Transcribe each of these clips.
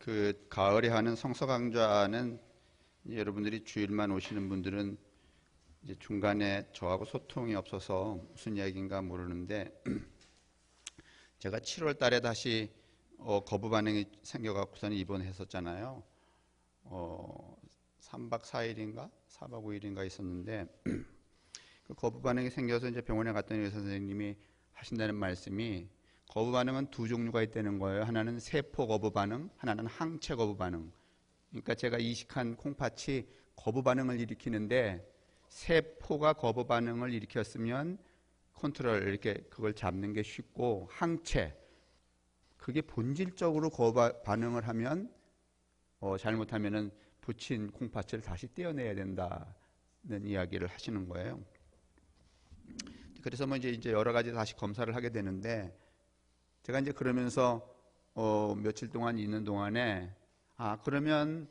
그 가을에 하는 성서 강좌는 여러분들이 주일만 오시는 분들은 이제 중간에 저하고 소통이 없어서 무슨 이야기인가 모르는데 제가 7월 달에 다시 거부 반응이 생겨갖고서는 입원했었잖아요. 3박 4일인가 4박 5일인가 있었는데 그 거부 반응이 생겨서 이제 병원에 갔더니 의사 선생님이 하신다는 말씀이 거부 반응은 두 종류가 있다는 거예요. 하나는 세포 거부 반응, 하나는 항체 거부 반응. 그러니까 제가 이식한 콩팥이 거부 반응을 일으키는데 세포가 거부 반응을 일으켰으면 컨트롤 이렇게 그걸 잡는 게 쉽고 항체 그게 본질적으로 거부 반응을 하면 잘못하면은 붙인 콩팥을 다시 떼어내야 된다는 이야기를 하시는 거예요. 그래서 뭐 이제 여러 가지 다시 검사를 하게 되는데 제가 이제 그러면서 며칠 동안 있는 동안에 그러면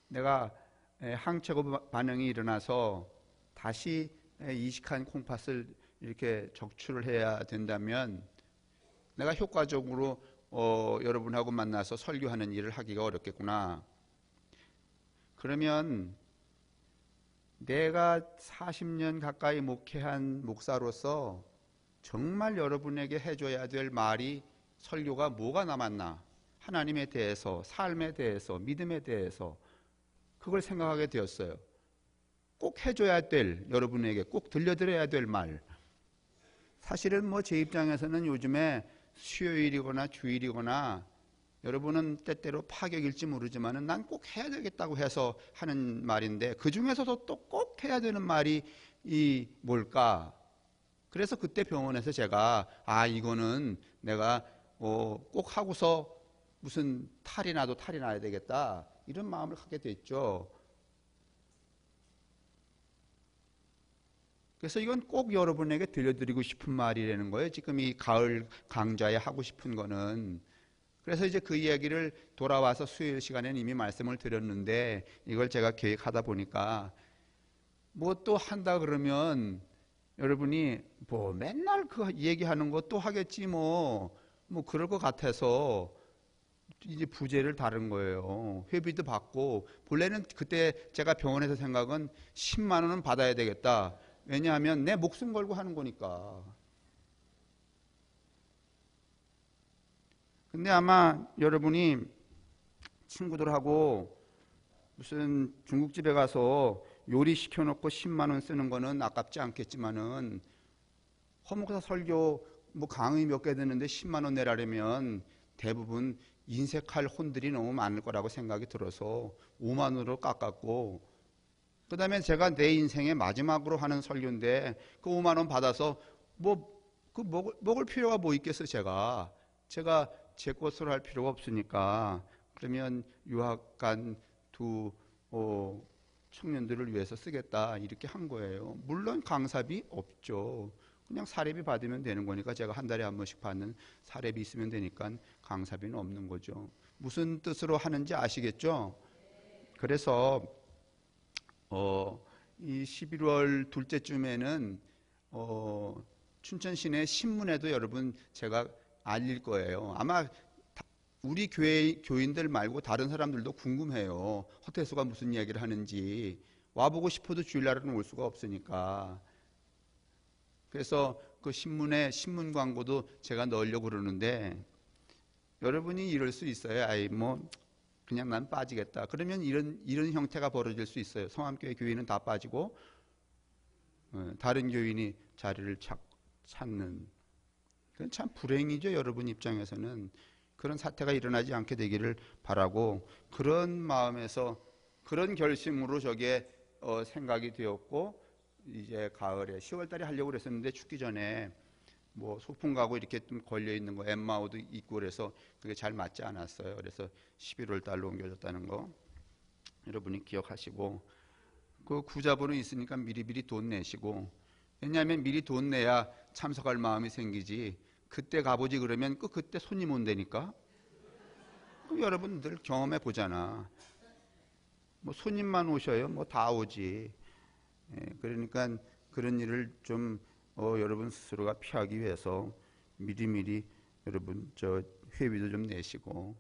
내가 항체 거부 반응이 일어나서 다시 이식한 콩팥을 이렇게 적출을 해야 된다면 내가 효과적으로 여러분하고 만나서 설교하는 일을 하기가 어렵겠구나. 그러면 내가 40년 가까이 목회한 목사로서 정말 여러분에게 해줘야 될 말이 설교가 뭐가 남았나? 하나님에 대해서, 삶에 대해서, 믿음에 대해서 그걸 생각하게 되었어요. 꼭 해줘야 될, 여러분에게 꼭 들려드려야 될 말. 사실은 뭐 제 입장에서는 요즘에 수요일이거나 주일이거나 여러분은 때때로 파격일지 모르지만은 난 꼭 해야 되겠다고 해서 하는 말인데 그 중에서도 또 꼭 해야 되는 말이 뭘까? 그래서 그때 병원에서 제가 이거는 내가 꼭 하고서 무슨 탈이 나야 되겠다 이런 마음을 갖게 됐죠. 그래서 이건 꼭 여러분에게 들려드리고 싶은 말이라는 거예요. 지금 이 가을 강좌에 하고 싶은 거는. 그래서 이제 그 이야기를 돌아와서 수요일 시간에는 이미 말씀을 드렸는데 이걸 제가 계획하다 보니까 뭐 또 한다 그러면 여러분이 뭐 맨날 그 얘기하는 거 또 하겠지 뭐 그럴 것 같아서 이제 부제를 다른 거예요. 회비도 받고 본래는 그때 제가 병원에서 생각은 10만 원은 받아야 되겠다. 왜냐하면 내 목숨 걸고 하는 거니까. 근데 아마 여러분이 친구들하고 무슨 중국집에 가서 요리 시켜놓고 10만 원 쓰는 거는 아깝지 않겠지만은 허목사 설교 뭐 강의 몇 개 듣는데 10만 원 내라면 대부분 인색할 혼들이 너무 많을 거라고 생각이 들어서 5만 원으로 깎았고 그 다음에 제가 내 인생의 마지막으로 하는 설교인데 그 5만 원 받아서 먹을 필요가 뭐 있겠어 제가 제 것으로 할 필요가 없으니까 그러면 유학 간 두 청년들을 위해서 쓰겠다 이렇게 한 거예요. 물론 강사비 없죠. 그냥 사례비 받으면 되는 거니까 제가 한 달에 한 번씩 받는 사례비 있으면 되니까 강사비는 없는 거죠. 무슨 뜻으로 하는지 아시겠죠? 그래서 이 11월 둘째 쯤에는 춘천 시내 신문에도 여러분 제가 알릴 거예요. 아마 우리 교회 교인들 말고 다른 사람들도 궁금해요. 허태수가 무슨 이야기를 하는지. 와보고 싶어도 주일날은 올 수가 없으니까. 그래서 그 신문에 신문 광고도 제가 넣으려고 그러는데 여러분이 이럴 수 있어요. 그냥 난 빠지겠다. 그러면 이런 형태가 벌어질 수 있어요. 성함교회 교인은 다 빠지고 다른 교인이 자리를 찾는. 그건 참 불행이죠. 여러분 입장에서는. 그런 사태가 일어나지 않게 되기를 바라고 그런 마음에서 그런 결심으로 저게 생각이 되었고 이제 가을에 10월 달에 하려고 그랬었는데 춥기 전에 뭐 소풍 가고 이렇게 좀 걸려 있는 거 엠마오도 있고 그래서 그게 잘 맞지 않았어요. 그래서 11월 달로 옮겨졌다는 거 여러분이 기억하시고 그 구자본은 있으니까 미리미리 돈 내시고 왜냐하면 미리 돈 내야 참석할 마음이 생기지 그때 가보지 그러면 그때 손님 온다니까. 그럼 여러분들 경험해 보잖아. 뭐 손님만 오셔요. 뭐 다 오지. 그러니까 그런 일을 좀 여러분 스스로가 피하기 위해서 미리미리 여러분 저 회비도 좀 내시고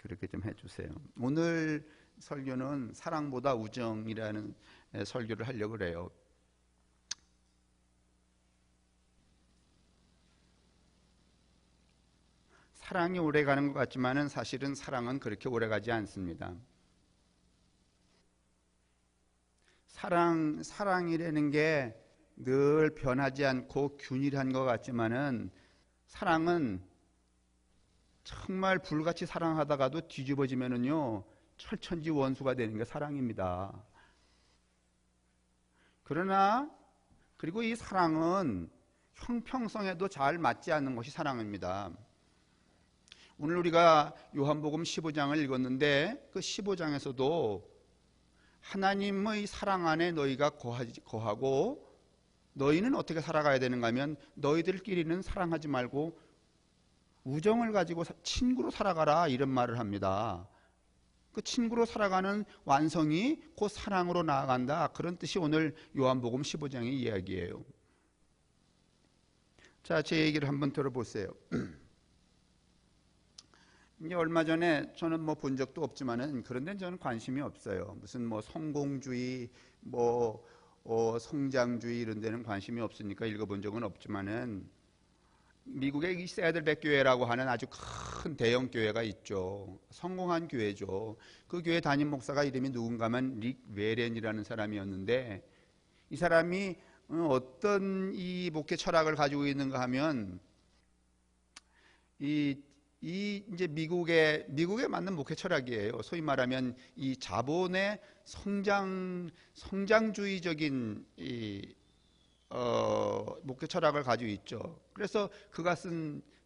그렇게 좀 해주세요. 오늘 설교는 사랑보다 우정이라는 설교를 하려고 그래요. 사랑이 오래가는 것 같지만은 사실은 사랑은 그렇게 오래가지 않습니다. 사랑이라는 게 늘 변하지 않고 균일한 것 같지만은 사랑은 정말 불같이 사랑하다가도 뒤집어지면은요 철천지 원수가 되는 게 사랑입니다. 그러나 그리고 이 사랑은 형평성에도 잘 맞지 않는 것이 사랑입니다. 오늘 우리가 요한복음 15장을 읽었는데 그 15장에서도 하나님의 사랑 안에 너희가 거하고 너희는 어떻게 살아가야 되는가 하면 너희들끼리는 사랑하지 말고 우정을 가지고 친구로 살아가라 이런 말을 합니다. 그 친구로 살아가는 완성이 곧 사랑으로 나아간다. 그런 뜻이 오늘 요한복음 15장의 이야기예요. 자, 제 얘기를 한번 들어보세요. 이제 얼마 전에 저는 뭐 본 적도 없지만은 그런 데는 저는 관심이 없어요. 무슨 뭐 성공주의, 성장주의 이런 데는 관심이 없으니까 읽어본 적은 없지만은 미국의 이 세들백 교회라고 하는 아주 큰 대형 교회가 있죠. 성공한 교회죠. 그 교회 담임 목사가 이름이 누군가면 릭 웨렌이라는 사람이었는데 이 사람이 어떤 이 목회 철학을 가지고 있는가 하면 이 이제 미국에 맞는 목회 철학이에요. 소위 말하면 이 자본의 성장주의적인 목회 철학을 가지고 있죠. 그래서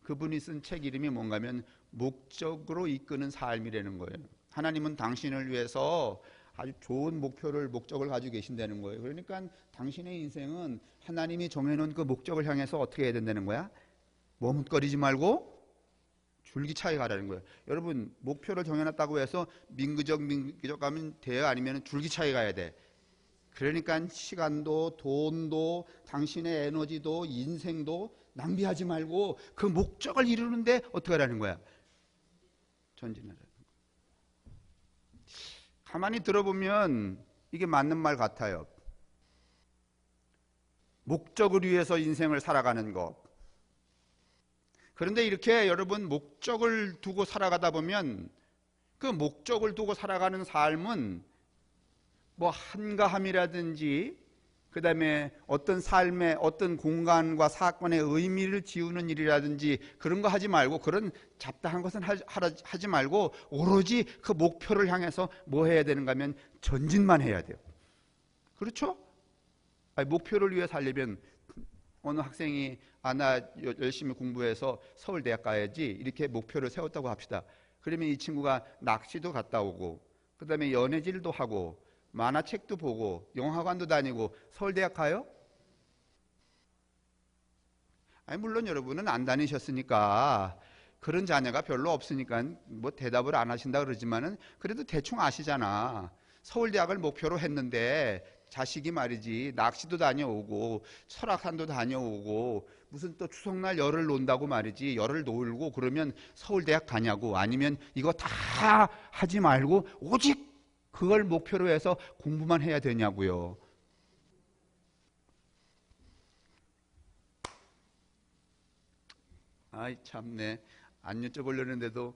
그분이 쓴 책 이름이 뭔가면 목적으로 이끄는 삶이라는 거예요. 하나님은 당신을 위해서 아주 좋은 목적을 가지고 계신다는 거예요. 그러니까 당신의 인생은 하나님이 정해놓은 그 목적을 향해서 어떻게 해야 된다는 거야? 머뭇거리지 말고 줄기차게 가라는 거예요. 여러분 목표를 정해놨다고 해서 민기적 가면 돼요? 아니면 줄기차게 가야 돼? 그러니까 시간도 돈도 당신의 에너지도 인생도 낭비하지 말고 그 목적을 이루는데 어떻게 하라는 거야? 전진하라는 거야. 가만히 들어보면 이게 맞는 말 같아요. 목적을 위해서 인생을 살아가는 것. 그런데 이렇게 여러분 목적을 두고 살아가다 보면 그 목적을 두고 살아가는 삶은 뭐 한가함이라든지 그 다음에 어떤 삶의 어떤 공간과 사건의 의미를 지우는 일이라든지 그런 거 하지 말고 그런 잡다한 것은 하지 말고 오로지 그 목표를 향해서 뭐 해야 되는가 하면 전진만 해야 돼요. 그렇죠? 아니, 목표를 위해 살려면 어느 학생이 나 열심히 공부해서 서울대학 가야지 이렇게 목표를 세웠다고 합시다. 그러면 이 친구가 낚시도 갔다 오고 그 다음에 연애질도 하고 만화책도 보고 영화관도 다니고 서울대학 가요? 아니 물론 여러분은 안 다니셨으니까 그런 자녀가 별로 없으니까 뭐 대답을 안 하신다 그러지만은 그래도 대충 아시잖아. 서울대학을 목표로 했는데 자식이 말이지 낚시도 다녀오고 설악산도 다녀오고 무슨 또 추석날 열을 논다고 말이지 열을 놀고 그러면 서울대학 가냐고. 아니면 이거 다 하지 말고 오직 그걸 목표로 해서 공부만 해야 되냐고요. 아이 참네. 안 여쭤보려는데도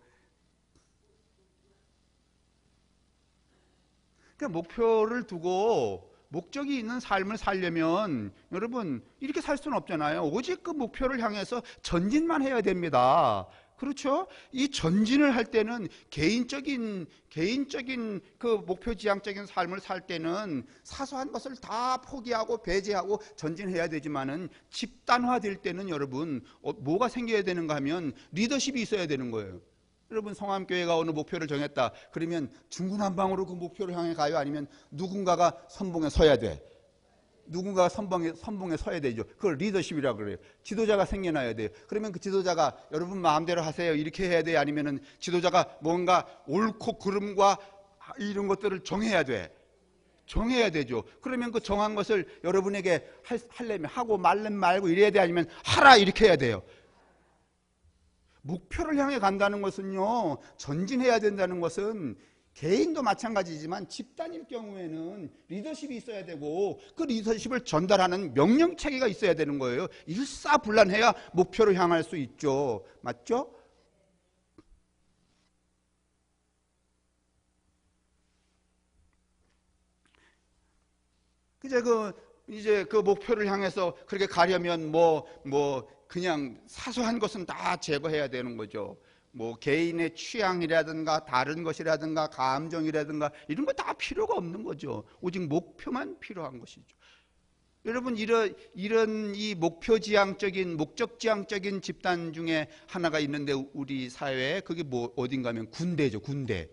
그러니까 목표를 두고 목적이 있는 삶을 살려면 여러분 이렇게 살 수는 없잖아요. 오직 그 목표를 향해서 전진만 해야 됩니다. 그렇죠? 이 전진을 할 때는 개인적인 그 목표 지향적인 삶을 살 때는 사소한 것을 다 포기하고 배제하고 전진해야 되지만은 집단화될 때는 여러분 뭐가 생겨야 되는가 하면 리더십이 있어야 되는 거예요. 여러분 성암교회가 어느 목표를 정했다. 그러면 중구난방으로 그 목표를 향해 가요? 아니면 누군가가 선봉에 서야 돼? 누군가가 선봉에 서야 되죠. 그걸 리더십이라고 그래요. 지도자가 생겨나야 돼요. 그러면 그 지도자가 여러분 마음대로 하세요 이렇게 해야 돼요? 아니면 지도자가 뭔가 옳고 그름과 이런 것들을 정해야 돼? 정해야 되죠. 그러면 그 정한 것을 여러분에게 하려면 하고 말면 말고 이래야 돼? 아니면 하라 이렇게 해야 돼요? 목표를 향해 간다는 것은요, 전진해야 된다는 것은 개인도 마찬가지지만 집단일 경우에는 리더십이 있어야 되고 그 리더십을 전달하는 명령체계가 있어야 되는 거예요. 일사불란해야 목표를 향할 수 있죠. 맞죠? 이제 그 목표를 향해서 그렇게 가려면 그냥 사소한 것은 다 제거해야 되는 거죠. 뭐 개인의 취향이라든가 다른 것이라든가 감정이라든가 이런 거 다 필요가 없는 거죠. 오직 목표만 필요한 것이죠. 여러분, 이런 이 목표지향적인 목적지향적인 집단 중에 하나가 있는데 우리 사회에 그게 어딘가 하면 군대죠. 군대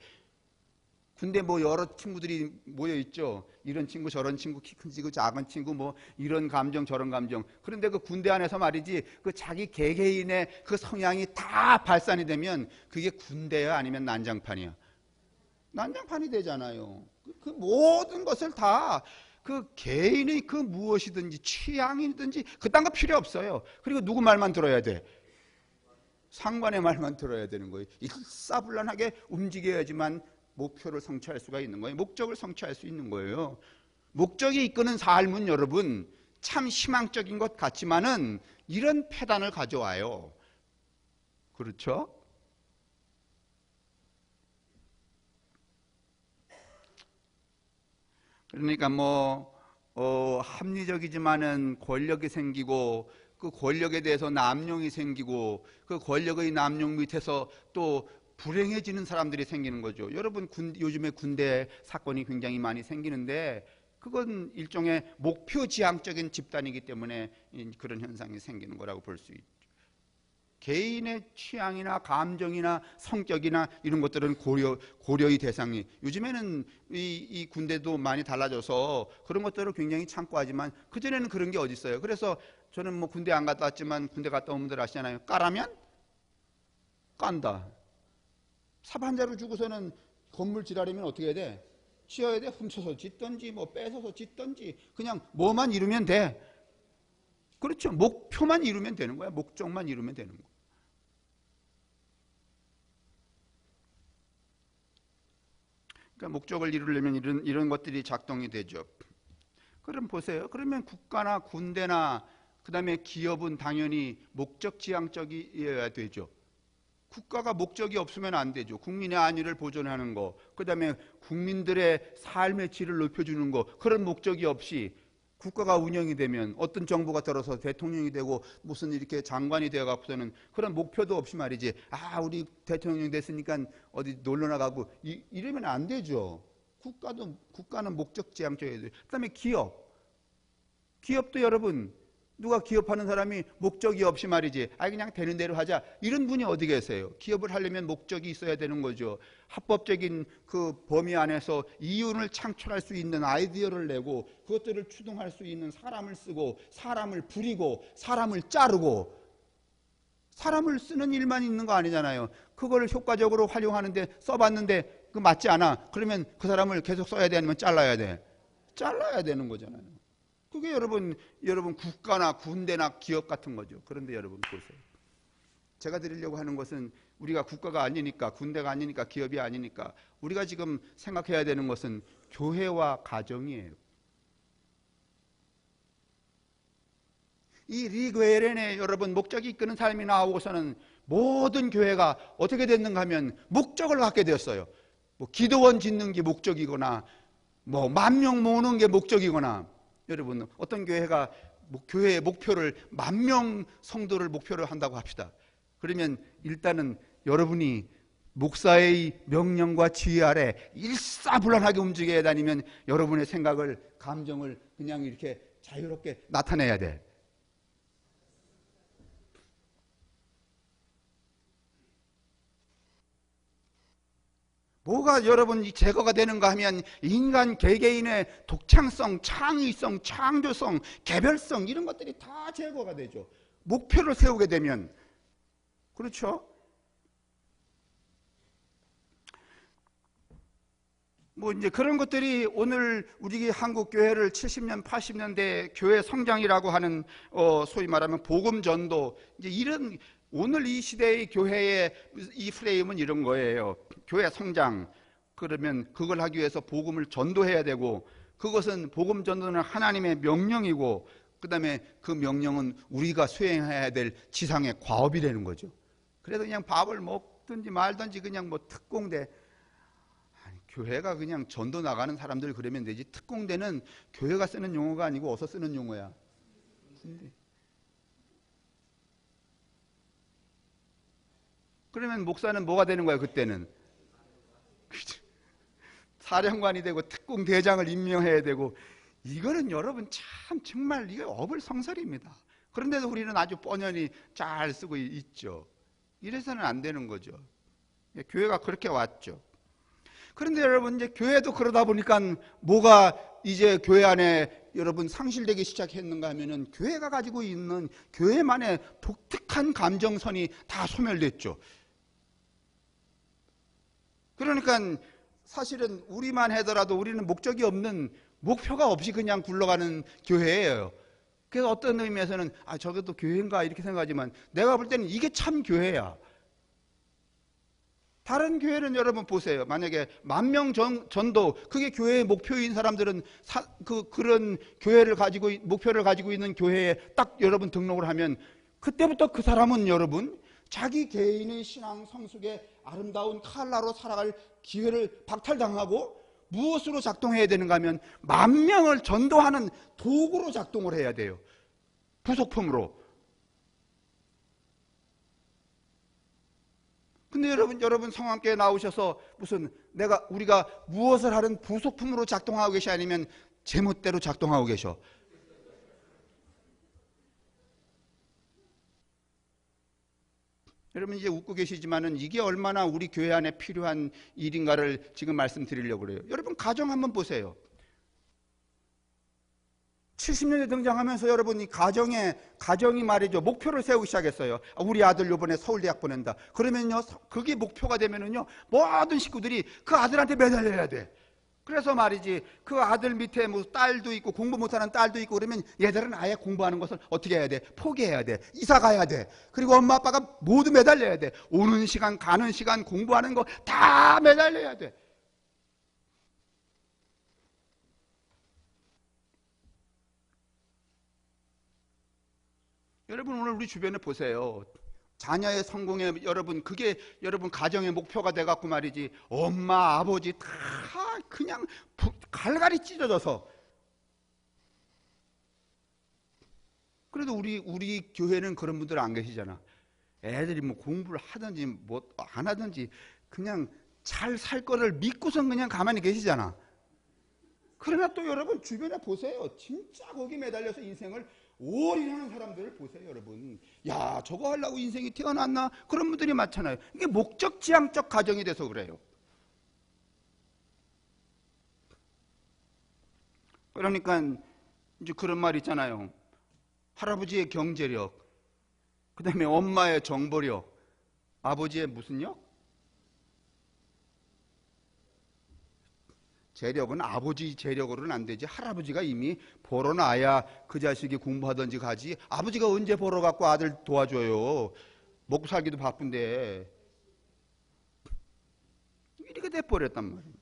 여러 친구들이 모여 있죠. 이런 친구 저런 친구, 키 큰 친구 작은 친구, 이런 감정 저런 감정. 그런데 그 군대 안에서 말이지, 그 자기 개개인의 그 성향이 다 발산이 되면 그게 군대야 아니면 난장판이야? 난장판이 되잖아요. 그 모든 것을 다 그 개인의 그 무엇이든지 취향이든지 그딴 거 필요 없어요. 그리고 누구 말만 들어야 돼? 상관의 말만 들어야 되는 거예요. 일사불란하게 움직여야지만 목표를 성취할 수가 있는 거예요. 목적을 성취할 수 있는 거예요. 목적이 이끄는 삶은 여러분 참 희망적인 것 같지만은 이런 폐단을 가져와요. 그렇죠? 그러니까 합리적이지만은 권력이 생기고 그 권력에 대해서 남용이 생기고 그 권력의 남용 밑에서 또 불행해지는 사람들이 생기는 거죠. 여러분, 요즘에 군대 사건이 굉장히 많이 생기는데 그건 일종의 목표지향적인 집단이기 때문에 그런 현상이 생기는 거라고 볼 수 있죠. 개인의 취향이나 감정이나 성격이나 이런 것들은 고려의 대상이, 요즘에는 이 군대도 많이 달라져서 그런 것들을 굉장히 참고하지만 그전에는 그런 게 어디 있어요. 그래서 저는 군대 안 갔다 왔지만 군대 갔다 온 분들 아시잖아요. 까라면 깐다. 삽 한 자루 주고서는 건물 지라려면 어떻게 해야 돼? 치어야 돼? 훔쳐서 짓던지 뺏어서 짓던지 그냥 뭐만 이루면 돼. 그렇죠. 목표만 이루면 되는 거야. 목적만 이루면 되는 거야. 그러니까 목적을 이루려면 이런 것들이 작동이 되죠. 그럼 보세요. 그러면 국가나 군대나 그다음에 기업은 당연히 목적지향적이어야 되죠. 국가가 목적이 없으면 안 되죠. 국민의 안위를 보존하는 거, 그다음에 국민들의 삶의 질을 높여주는 거, 그런 목적이 없이 국가가 운영이 되면 어떤 정부가 들어서 대통령이 되고 무슨 이렇게 장관이 되어 갖고서는 그런 목표도 없이 말이지, 우리 대통령이 됐으니까 어디 놀러 나가고 이러면 안 되죠. 국가는 목적지향적이어야 돼요. 그다음에 기업도 여러분, 누가 기업하는 사람이 목적이 없이 말이지, 그냥 되는 대로 하자, 이런 분이 어디 계세요? 기업을 하려면 목적이 있어야 되는 거죠. 합법적인 그 범위 안에서 이윤을 창출할 수 있는 아이디어를 내고 그것들을 추동할 수 있는 사람을 쓰고 사람을 부리고 사람을 자르고, 사람을 쓰는 일만 있는 거 아니잖아요. 그걸 효과적으로 활용하는데 써봤는데 그 맞지 않아. 그러면 그 사람을 계속 써야 돼 아니면 잘라야 돼? 잘라야 되는 거잖아요. 그게 여러분 국가나 군대나 기업 같은 거죠. 그런데 여러분 보세요. 제가 드리려고 하는 것은 우리가 국가가 아니니까, 군대가 아니니까, 기업이 아니니까 우리가 지금 생각해야 되는 것은 교회와 가정이에요. 이 리그웨렌의 여러분 목적이 이끄는 삶이 나오고서는 모든 교회가 어떻게 됐는가 하면 목적을 갖게 되었어요. 기도원 짓는 게 목적이거나 10,000명 모으는 게 목적이거나, 여러분 어떤 교회가 교회의 목표를 10,000명 성도를 목표로 한다고 합시다. 그러면 일단은 여러분이 목사의 명령과 지휘 아래 일사불란하게 움직여야 다니면 여러분의 생각을, 감정을 그냥 이렇게 자유롭게 나타내야 돼. 뭐가 여러분 제거가 되는가 하면 인간 개개인의 독창성, 창의성, 창조성, 개별성, 이런 것들이 다 제거가 되죠. 목표를 세우게 되면. 그렇죠? 이제 그런 것들이 오늘 우리 한국 교회를 70년, 80년대 교회 성장이라고 하는 소위 말하면 복음 전도, 이제 이런 오늘 이 시대의 교회의 이 프레임은 이런 거예요. 교회 성장, 그러면 그걸 하기 위해서 복음을 전도해야 되고, 그것은 복음 전도는 하나님의 명령이고, 그 다음에 그 명령은 우리가 수행해야 될 지상의 과업이라는 거죠. 그래서 그냥 밥을 먹든지 말든지 그냥 뭐 특공대, 아니, 교회가 그냥 전도 나가는 사람들 그러면 되지, 특공대는 교회가 쓰는 용어가 아니고 어디서 쓰는 용어야. 그러면 목사는 뭐가 되는 거야 그때는? 사령관이 되고 특공대장을 임명해야 되고, 이거는 여러분 참 정말 이게 어불성설입니다. 그런데도 우리는 아주 뻔연히 잘 쓰고 있죠. 이래서는 안 되는 거죠. 교회가 그렇게 왔죠. 그런데 여러분 이제 교회도 그러다 보니까 뭐가 이제 교회 안에 여러분 상실되기 시작했는가 하면은, 교회가 가지고 있는 교회만의 독특한 감정선이 다 소멸됐죠. 그러니까 사실은 우리만 하더라도 우리는 목적이 없는, 목표가 없이 그냥 굴러가는 교회예요. 그래서 어떤 의미에서는 저것도 교회인가 이렇게 생각하지만, 내가 볼 때는 이게 참 교회야. 다른 교회는 여러분 보세요. 만약에 10,000명 전도, 그게 교회의 목표인 사람들은 그런 교회를 가지고, 목표를 가지고 있는 교회에 딱 여러분 등록을 하면, 그때부터 그 사람은 여러분 자기 개인의 신앙 성숙의 아름다운 칼라로 살아갈 기회를 박탈당하고, 무엇으로 작동해야 되는가 하면 10,000명을 전도하는 도구로 작동을 해야 돼요. 부속품으로. 근데 여러분 성황교회 나오셔서 무슨 우리가 무엇을 하는 부속품으로 작동하고 계셔, 아니면 제멋대로 작동하고 계셔? 여러분 이제 웃고 계시지만은 이게 얼마나 우리 교회 안에 필요한 일인가를 지금 말씀드리려고 그래요. 여러분 가정 한번 보세요. 70년대 등장하면서 여러분 이 가정이 말이죠, 목표를 세우기 시작했어요. 우리 아들 요번에 서울대학 보낸다. 그러면요, 그게 목표가 되면은요, 모든 식구들이 그 아들한테 매달려야 돼. 그래서 말이지, 그 아들 밑에 뭐 딸도 있고 공부 못하는 딸도 있고 그러면 얘들은 아예 공부하는 것을 어떻게 해야 돼? 포기해야 돼. 이사 가야 돼. 그리고 엄마 아빠가 모두 매달려야 돼. 오는 시간 가는 시간 공부하는 거 다 매달려야 돼. 여러분 오늘 우리 주변에 보세요. 자녀의 성공에 그게 여러분 가정의 목표가 돼갖고 말이지, 엄마 아버지 다 그냥 갈갈이 찢어져서. 그래도 우리 교회는 그런 분들 안 계시잖아. 애들이 뭐 공부를 하든지 뭐 안 하든지 그냥 잘 살 거를 믿고선 그냥 가만히 계시잖아. 그러나 또 여러분 주변에 보세요. 진짜 거기 매달려서 인생을 올인하는 사람들을 보세요. 여러분, 야 저거 하려고 인생이 태어났나? 그런 분들이 많잖아요. 이게 목적지향적 가정이 돼서 그래요. 그러니까 이제 그런 말 있잖아요. 할아버지의 경제력, 그 다음에 엄마의 정보력, 아버지의 무슨 력? 재력은 아버지 재력으로는 안 되지. 할아버지가 이미 벌어놔야 그 자식이 공부하든지 가지. 아버지가 언제 벌어갖고 아들 도와줘요. 먹고 살기도 바쁜데. 이렇게 돼버렸단 말이에요.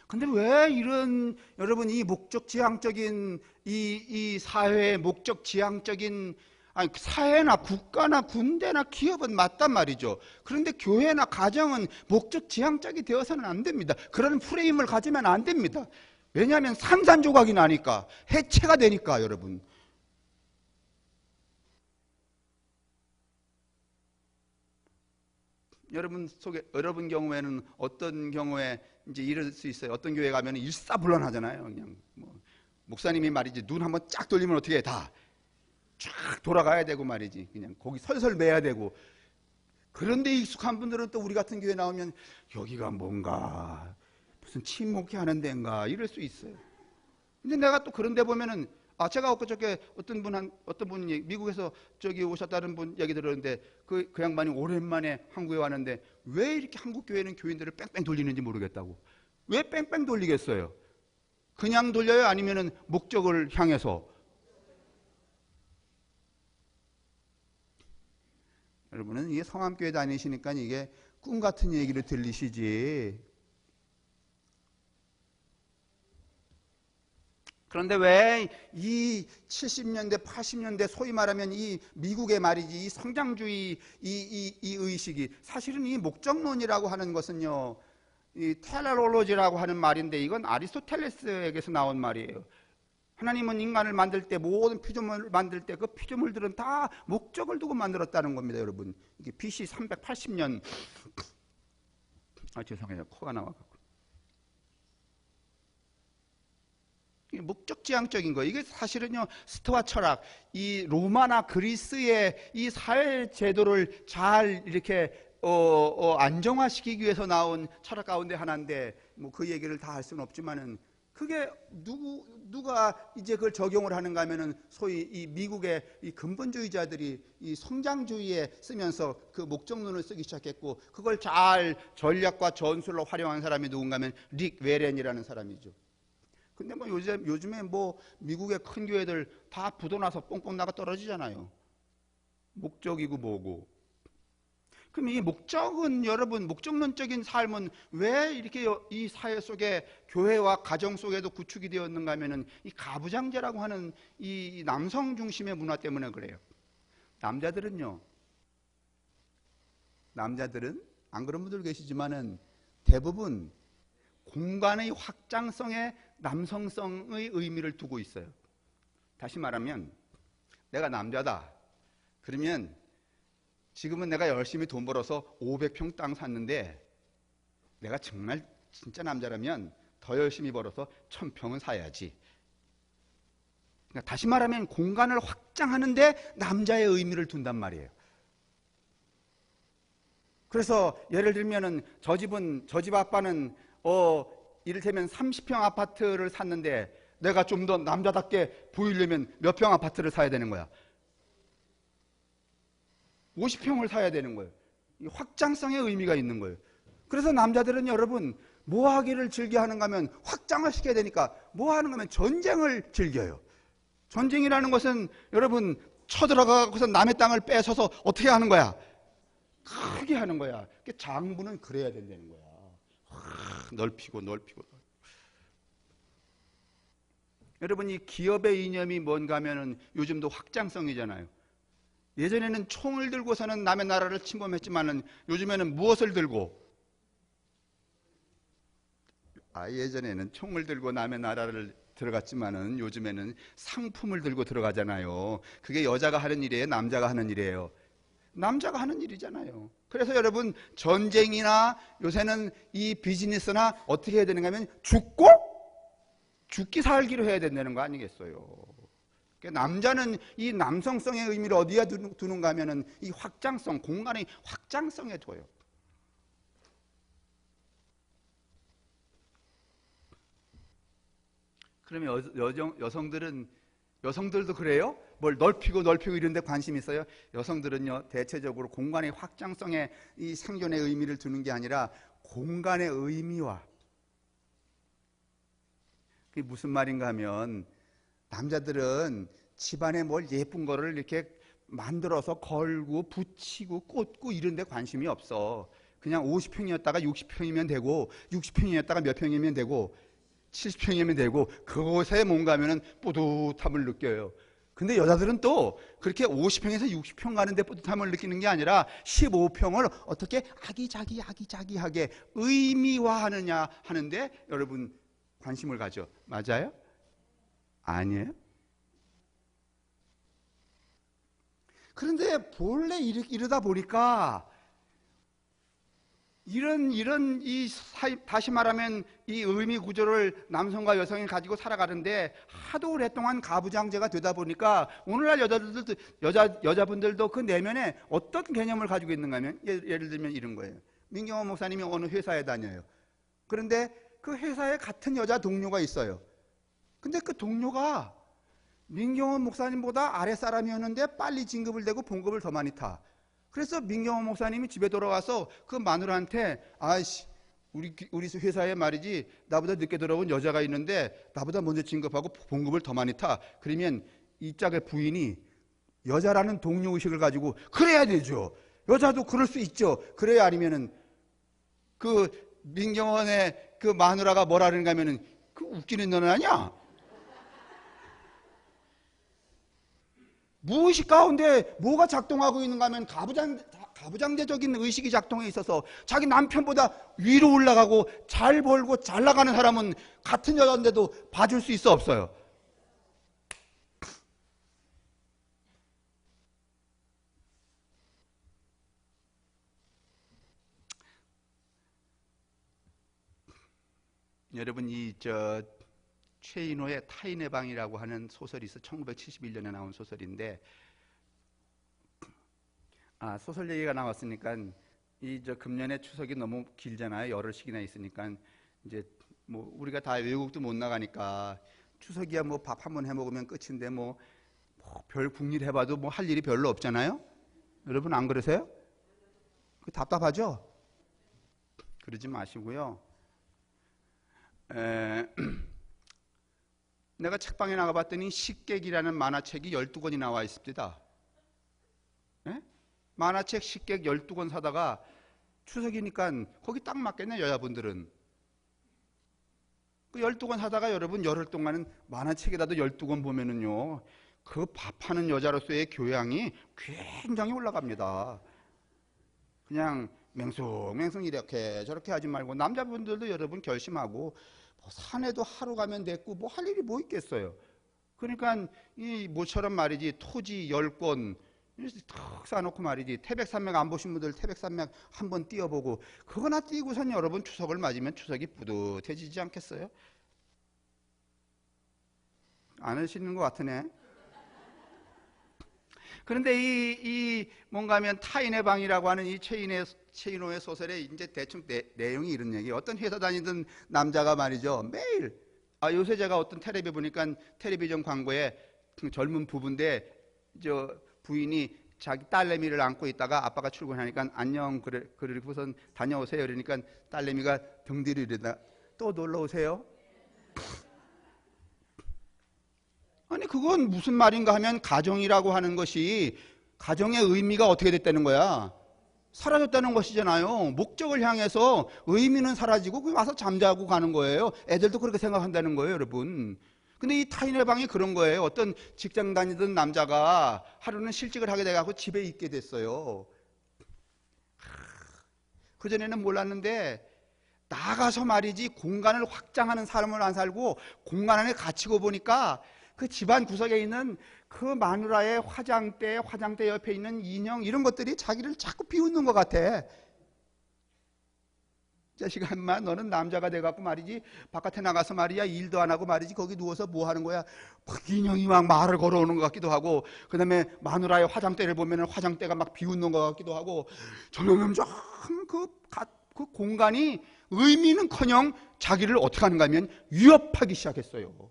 근데 왜 이런, 여러분 이 목적지향적인 이 사회의 목적지향적인, 아니 사회나 국가나 군대나 기업은 맞단 말이죠. 그런데 교회나 가정은 목적지향적이 되어서는 안 됩니다. 그런 프레임을 가지면 안 됩니다. 왜냐하면 산산조각이 나니까, 해체가 되니까. 여러분 여러분 경우에는 어떤 경우에 이제 이럴 수 있어요. 어떤 교회 가면 일사불란하잖아요. 그냥 뭐 목사님이 말이지 눈 한번 쫙 돌리면 어떻게 해? 다 쫙 돌아가야 되고 말이지. 그냥 거기 설설 매야 되고. 그런데 익숙한 분들은 또 우리 같은 교회 나오면 여기가 뭔가 무슨 침묵히 하는 데인가 이럴 수 있어요. 근데 내가 또 그런 데 보면은, 제가 엊그저께 어떤 분이 미국에서 저기 오셨다는 분 얘기 들었는데, 그 양반이 오랜만에 한국에 왔는데 왜 이렇게 한국 교회는 교인들을 뺑뺑 돌리는지 모르겠다고. 왜 뺑뺑 돌리겠어요? 그냥 돌려요? 아니면은 목적을 향해서? 여러분은 이게 성암교회 다니시니까 이게 꿈 같은 얘기로 들리시지. 그런데 왜 이 70년대, 80년대 소위 말하면 이 미국의 말이지 이 성장주의 이 의식이 사실은 이 목적론이라고 하는 것은요, 이 텔레올로지라고 하는 말인데 이건 아리스토텔레스에게서 나온 말이에요. 하나님은 인간을 만들 때 모든 피조물을 만들 때 그 피조물들은 다 목적을 두고 만들었다는 겁니다, 여러분. 이게 BC 380년 죄송해요, 코가 나와갖고. 목적지향적인 거예요. 이게 사실은요, 스토아 철학, 이 로마나 그리스의 이 사회 제도를 잘 이렇게 안정화시키기 위해서 나온 철학 가운데 하나인데, 뭐 그 얘기를 다 할 수는 없지만은, 그게 누가 이제 그걸 적용을 하는가 하면은 소위 이 미국의 이 근본주의자들이 이 성장주의에 쓰면서 그 목적론을 쓰기 시작했고, 그걸 잘 전략과 전술로 활용한 사람이 누군가 하면 릭 웨렌이라는 사람이죠. 근데 뭐 요즘에 뭐 미국의 큰 교회들 다 부도나서 뽕뽕 나가 떨어지잖아요. 목적이고 뭐고. 그럼 이 목적은, 여러분, 목적론적인 삶은 왜 이렇게 이 사회 속에 교회와 가정 속에도 구축이 되었는가 하면은 이 가부장제라고 하는 이 남성 중심의 문화 때문에 그래요. 남자들은 안 그런 분들 계시지만은 대부분 공간의 확장성에 남성성의 의미를 두고 있어요. 다시 말하면 내가 남자다. 그러면 지금은 내가 열심히 돈 벌어서 500평 땅 샀는데 내가 정말 진짜 남자라면 더 열심히 벌어서 1000평은 사야지. 그러니까 다시 말하면 공간을 확장하는데 남자의 의미를 둔단 말이에요. 그래서 예를 들면은 저 집 아빠는 이를테면 30평 아파트를 샀는데 내가 좀 더 남자답게 보이려면 몇 평 아파트를 사야 되는 거야? 50평을 사야 되는 거예요. 이 확장성의 의미가 있는 거예요. 그래서 남자들은 여러분 뭐 하기를 즐겨 하는가 하면 확장을 시켜야 되니까 뭐 하는가 하면 전쟁을 즐겨요. 전쟁이라는 것은 여러분 쳐들어가고서 남의 땅을 뺏어서 어떻게 하는 거야? 크게 하는 거야. 장부는 그래야 된다는 거야. 넓히고. 여러분 이 기업의 이념이 뭔가 하면은 요즘도 확장성이잖아요. 예전에는 총을 들고서는 남의 나라를 침범했지만은 요즘에는 무엇을 들고? 예전에는 총을 들고 남의 나라를 들어갔지만은 요즘에는 상품을 들고 들어가잖아요. 그게 여자가 하는 일이에요? 남자가 하는 일이에요? 남자가 하는 일이잖아요. 그래서 여러분 전쟁이나 요새는 이 비즈니스나 어떻게 해야 되는가 하면 죽기 살기로 해야 된다는 거 아니겠어요? 그러니까 남자는 이 남성성의 의미를 어디에 두는가 하면은 이 확장성, 공간의 확장성에 둬요. 그러면 여성들도 그래요? 뭘 넓히고 이런 데 관심 있어요? 여성들은요, 대체적으로 공간의 확장성에 이 생존의 의미를 두는 게 아니라 공간의 의미와, 그게 무슨 말인가 하면 남자들은 집안에 뭘 예쁜 거를 이렇게 만들어서 걸고 붙이고 꽂고 이런 데 관심이 없어. 그냥 50평이었다가 60평이면 되고 60평이었다가 몇 평이면 되고 70평이면 되고 그곳에 뭔가 하면은 뿌듯함을 느껴요. 근데 여자들은 또 그렇게 50평에서 60평 가는데 뿌듯함을 느끼는 게 아니라 15평을 어떻게 아기자기하게 의미화하느냐 하는데 여러분 관심을 가져. 맞아요? 아니에요? 그런데 본래 이러다 보니까 다시 말하면 이 의미 구조를 남성과 여성이 가지고 살아가는데 하도 오랫동안 가부장제가 되다 보니까 오늘날 여자분들도 그 내면에 어떤 개념을 가지고 있는가 하면 예를 들면 이런 거예요. 민경원 목사님이 어느 회사에 다녀요. 그런데 그 회사에 같은 여자 동료가 있어요. 근데 그 동료가 민경원 목사님보다 아랫사람이었는데 빨리 진급을 되고 봉급을 더 많이 타. 그래서 민경원 목사님이 집에 돌아와서 그 마누라한테 우리 회사에 말이지 나보다 늦게 들어온 여자가 있는데 나보다 먼저 진급하고 봉급을 더 많이 타. 그러면 이 짝의 부인이 여자라는 동료의식을 가지고 그래야 되죠. 여자도 그럴 수 있죠. 그래야 아니면은 그 민경원의 그 마누라가 뭐라 그러는가 하면은 그 웃기는 너는 아니야? 무의식 가운데 뭐가 작동하고 있는가 하면 가부장제적인 의식이 작동해 있어서 자기 남편보다 위로 올라가고 잘 벌고 잘 나가는 사람은 같은 여자인데도 봐줄 수 있어 없어요? 여러분 최인호의 타인의 방이라고 하는 소설이 있어 1971년에 나온 소설인데 소설 얘기가 나왔으니까 금년에 추석이 너무 길잖아요. 열흘씩이나 있으니까 이제 뭐 우리가 다 외국도 못 나가니까 추석이야 뭐 밥 한번 해 먹으면 끝인데 뭐 별 국일 해봐도 뭐 할 일이 별로 없잖아요. 여러분 안 그러세요? 그 답답하죠? 그러지 마시고요. 내가 책방에 나가봤더니 식객이라는 만화책이 12권이 나와 있습니다. 에? 만화책 식객 12권 사다가 추석이니까 거기 딱 맞겠네. 여자분들은 그 12권 사다가 여러분 열흘 동안은 만화책에다도 12권 보면은요 그 밥하는 여자로서의 교양이 굉장히 올라갑니다. 그냥 맹숭맹숭 이렇게 저렇게 하지 말고 남자분들도 여러분 결심하고 뭐 산에도 하루 가면 됐고 뭐 할 일이 뭐 있겠어요. 그러니까 이 모처럼 말이지 토지 10권 탁 쌓아놓고 말이지 태백산맥 안 보신 분들 태백산맥 한번 띄워보고 그거나 띄고선 여러분 추석을 맞으면 추석이 뿌듯해지지 않겠어요? 안 하시는 것 같으네. 그런데 이 뭔가 하면 타인의 방이라고 하는 이 최인호의 소설에 이제 대충 내용이 이런 얘기예요. 어떤 회사 다니던 남자가 말이죠. 매일 요새 제가 어떤 텔레비 보니까 텔레비전 광고에 젊은 부부인데 부인이 자기 딸내미를 안고 있다가 아빠가 출근하니까 안녕 그러고선 다녀오세요. 그러니까 딸내미가 등 뒤로 이러다 또 놀러 오세요. 아니 그건 무슨 말인가 하면 가정이라고 하는 것이 가정의 의미가 어떻게 됐다는 거야? 사라졌다는 것이잖아요. 목적을 향해서 의미는 사라지고 그 와서 잠자고 가는 거예요. 애들도 그렇게 생각한다는 거예요, 여러분. 근데 이 타인의 방이 그런 거예요. 어떤 직장 다니던 남자가 하루는 실직을 하게 돼가지고 집에 있게 됐어요. 그전에는 몰랐는데 나가서 말이지 공간을 확장하는 삶을 안 살고 공간 안에 갇히고 보니까 그 집안 구석에 있는 그 마누라의 화장대 옆에 있는 인형 이런 것들이 자기를 자꾸 비웃는 것 같아. 자식아 인마 너는 남자가 돼갖고 말이지 바깥에 나가서 말이야 일도 안 하고 말이지 거기 누워서 뭐 하는 거야. 막 인형이 막 말을 걸어오는 것 같기도 하고 그 다음에 마누라의 화장대를 보면 화장대가 막 비웃는 것 같기도 하고 저놈은 그 공간이 의미는커녕 자기를 어떻게 하는가 하면 위협하기 시작했어요.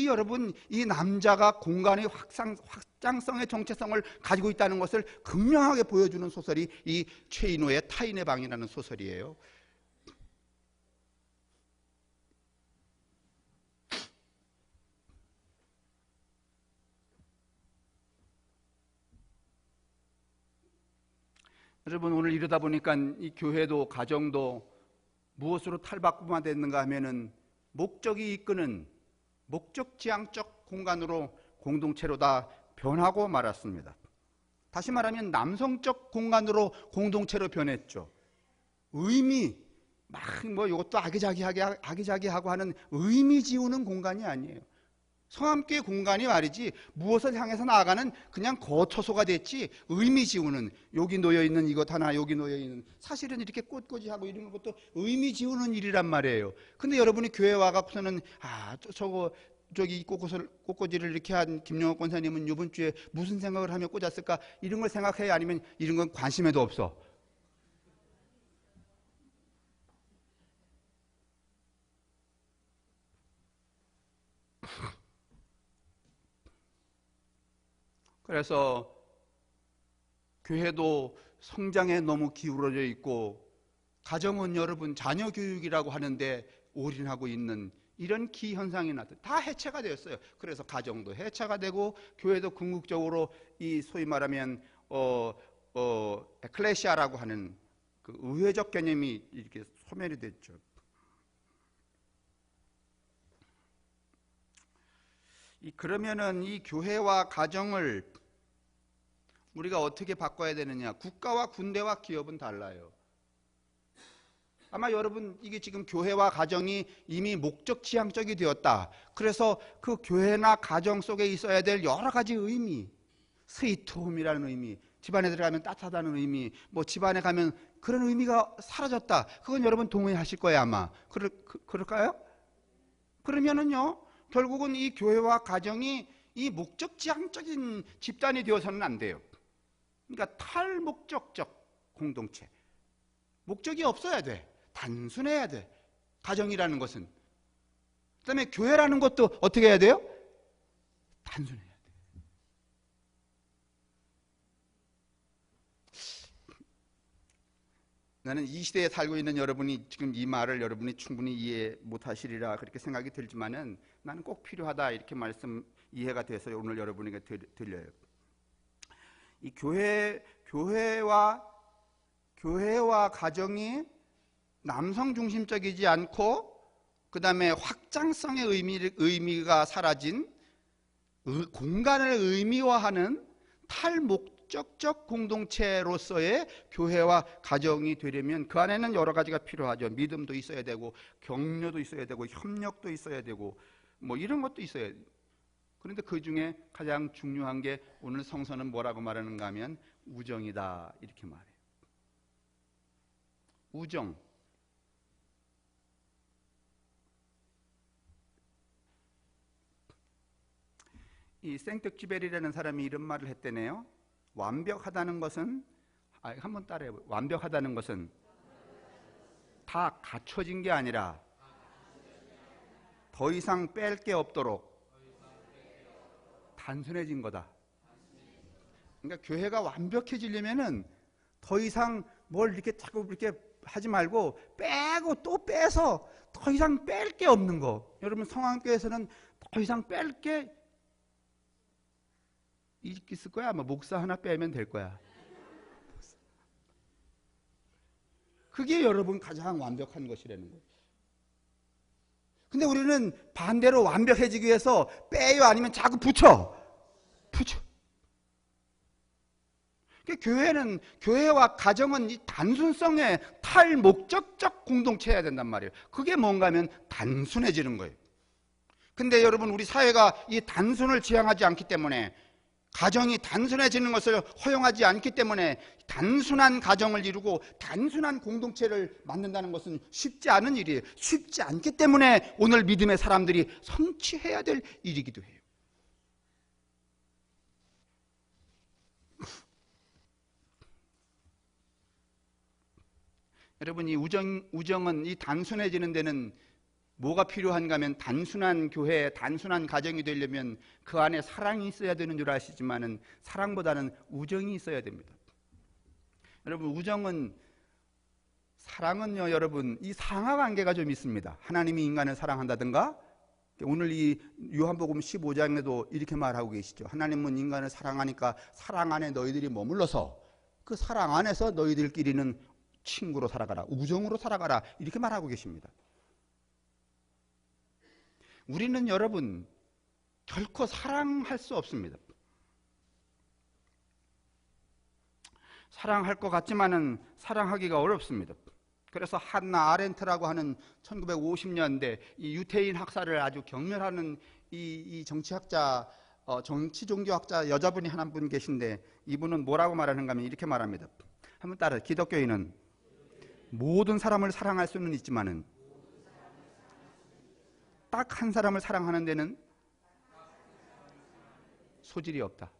여러분 이 남자가 공간의 확장성의 정체성을 가지고 있다는 것을 극명하게 보여주는 소설이 이 최인호의 타인의 방이라는 소설이에요. 여러분 오늘 이러다 보니까 이 교회도 가정도 무엇으로 탈바꿈만 됐는가 하면은 목적이 이끄는 목적지향적 공간으로 공동체로 다 변하고 말았습니다. 다시 말하면 남성적 공간으로 공동체로 변했죠. 의미 막 뭐 이것도 아기자기하고 하는 의미 지우는 공간이 아니에요. 성함교회 공간이 말이지 무엇을 향해서 나아가는 그냥 거처소가 됐지 의미 지우는 여기 놓여있는 이것 하나 여기 놓여있는 사실은 이렇게 꽂꽂이하고 이런 것도 의미 지우는 일이란 말이에요. 근데 여러분이 교회 와갖고서는 저기 꽃꽂이를 이렇게 한 김영옥 권사님은 이번 주에 무슨 생각을 하며 꽂았을까 이런 걸 생각해요? 아니면 이런 건 관심에도 없어? 그래서 교회도 성장에 너무 기울어져 있고 가정은 여러분 자녀 교육이라고 하는데 올인하고 있는 이런 기현상이 나타 다 해체가 되었어요. 그래서 가정도 해체가 되고 교회도 궁극적으로 이 소위 말하면 에클레시아라고 하는 그 의회적 개념이 이렇게 소멸이 됐죠. 그러면은 이 교회와 가정을 우리가 어떻게 바꿔야 되느냐? 국가와 군대와 기업은 달라요. 아마 여러분 이게 지금 교회와 가정이 이미 목적 지향적이 되었다. 그래서 그 교회나 가정 속에 있어야 될 여러 가지 의미, 스위트홈이라는 의미, 집안에 들어가면 따뜻하다는 의미, 뭐 집안에 가면 그런 의미가 사라졌다. 그건 여러분 동의하실 거예요 아마. 그럴까요? 그러면은요 결국은 이 교회와 가정이 이 목적 지향적인 집단이 되어서는 안 돼요. 그러니까 탈목적적 공동체. 목적이 없어야 돼. 단순해야 돼. 가정이라는 것은. 그다음에 교회라는 것도 어떻게 해야 돼요? 단순해야 돼. 나는 이 시대에 살고 있는 여러분이 지금 이 말을 여러분이 충분히 이해 못하시리라 그렇게 생각이 들지만은 나는 꼭 필요하다 이렇게 말씀 이해가 돼서 오늘 여러분에게 들려요. 이 교회와 가정이 남성 중심적이지 않고 그 다음에 확장성의 의미가 사라진 공간을 의미화하는 탈목적적 공동체로서의 교회와 가정이 되려면 그 안에는 여러 가지가 필요하죠. 믿음도 있어야 되고 격려도 있어야 되고 협력도 있어야 되고 뭐 이런 것도 있어야 돼요. 그런데 그 중에 가장 중요한 게 오늘 성서는 뭐라고 말하는가 하면 우정이다 이렇게 말해요. 우정. 이 생텍쥐베리라는 사람이 이런 말을 했대네요. 완벽하다는 것은 한번 따라해봐요. 완벽하다는 것은 다 갖춰진 게 아니라 더 이상 뺄 게 없도록 단순해진 거다. 그러니까 교회가 완벽해지려면은 더 이상 뭘 이렇게 자꾸 이렇게 하지 말고 빼고 또 빼서 더 이상 뺄 게 없는 거. 여러분 성황교회에서는 더 이상 뺄 게 있을 거야. 아마 목사 하나 빼면 될 거야. 그게 여러분 가장 완벽한 것이라는 거예요. 근데 우리는 반대로 완벽해지기 위해서 빼요 아니면 자꾸 붙여. 교회는 교회와 가정은 이 단순성의 탈목적적 공동체여야 된단 말이에요. 그게 뭔가 하면 단순해지는 거예요. 근데 여러분 우리 사회가 이 단순을 지향하지 않기 때문에 가정이 단순해지는 것을 허용하지 않기 때문에 단순한 가정을 이루고 단순한 공동체를 만든다는 것은 쉽지 않은 일이에요. 쉽지 않기 때문에 오늘 믿음의 사람들이 성취해야 될 일이기도 해요. 여러분 이 우정은 이 단순해지는 데는 뭐가 필요한가 하면 단순한 교회, 단순한 가정이 되려면 그 안에 사랑이 있어야 되는 줄 아시지만은 사랑보다는 우정이 있어야 됩니다. 여러분 사랑은요 여러분 이 상하관계가 좀 있습니다. 하나님이 인간을 사랑한다든가 오늘 이 요한복음 15장에도 이렇게 말하고 계시죠. 하나님은 인간을 사랑하니까 사랑 안에 너희들이 머물러서 그 사랑 안에서 너희들끼리는 친구로 살아가라, 우정으로 살아가라 이렇게 말하고 계십니다. 우리는 여러분 결코 사랑할 수 없습니다. 사랑할 것 같지만은 사랑하기가 어렵습니다. 그래서 한나 아렌트라고 하는 1950년대 이 유태인 학살을 아주 경멸하는 이 정치학자, 정치 종교학자 여자분이 한 분 계신데 이분은 뭐라고 말하는가 하면 이렇게 말합니다. 한번 따라. 기독교인은 모든 사람을 사랑할 수는 있지만은 딱 한 사람을 사랑하는 데는 소질이 없다.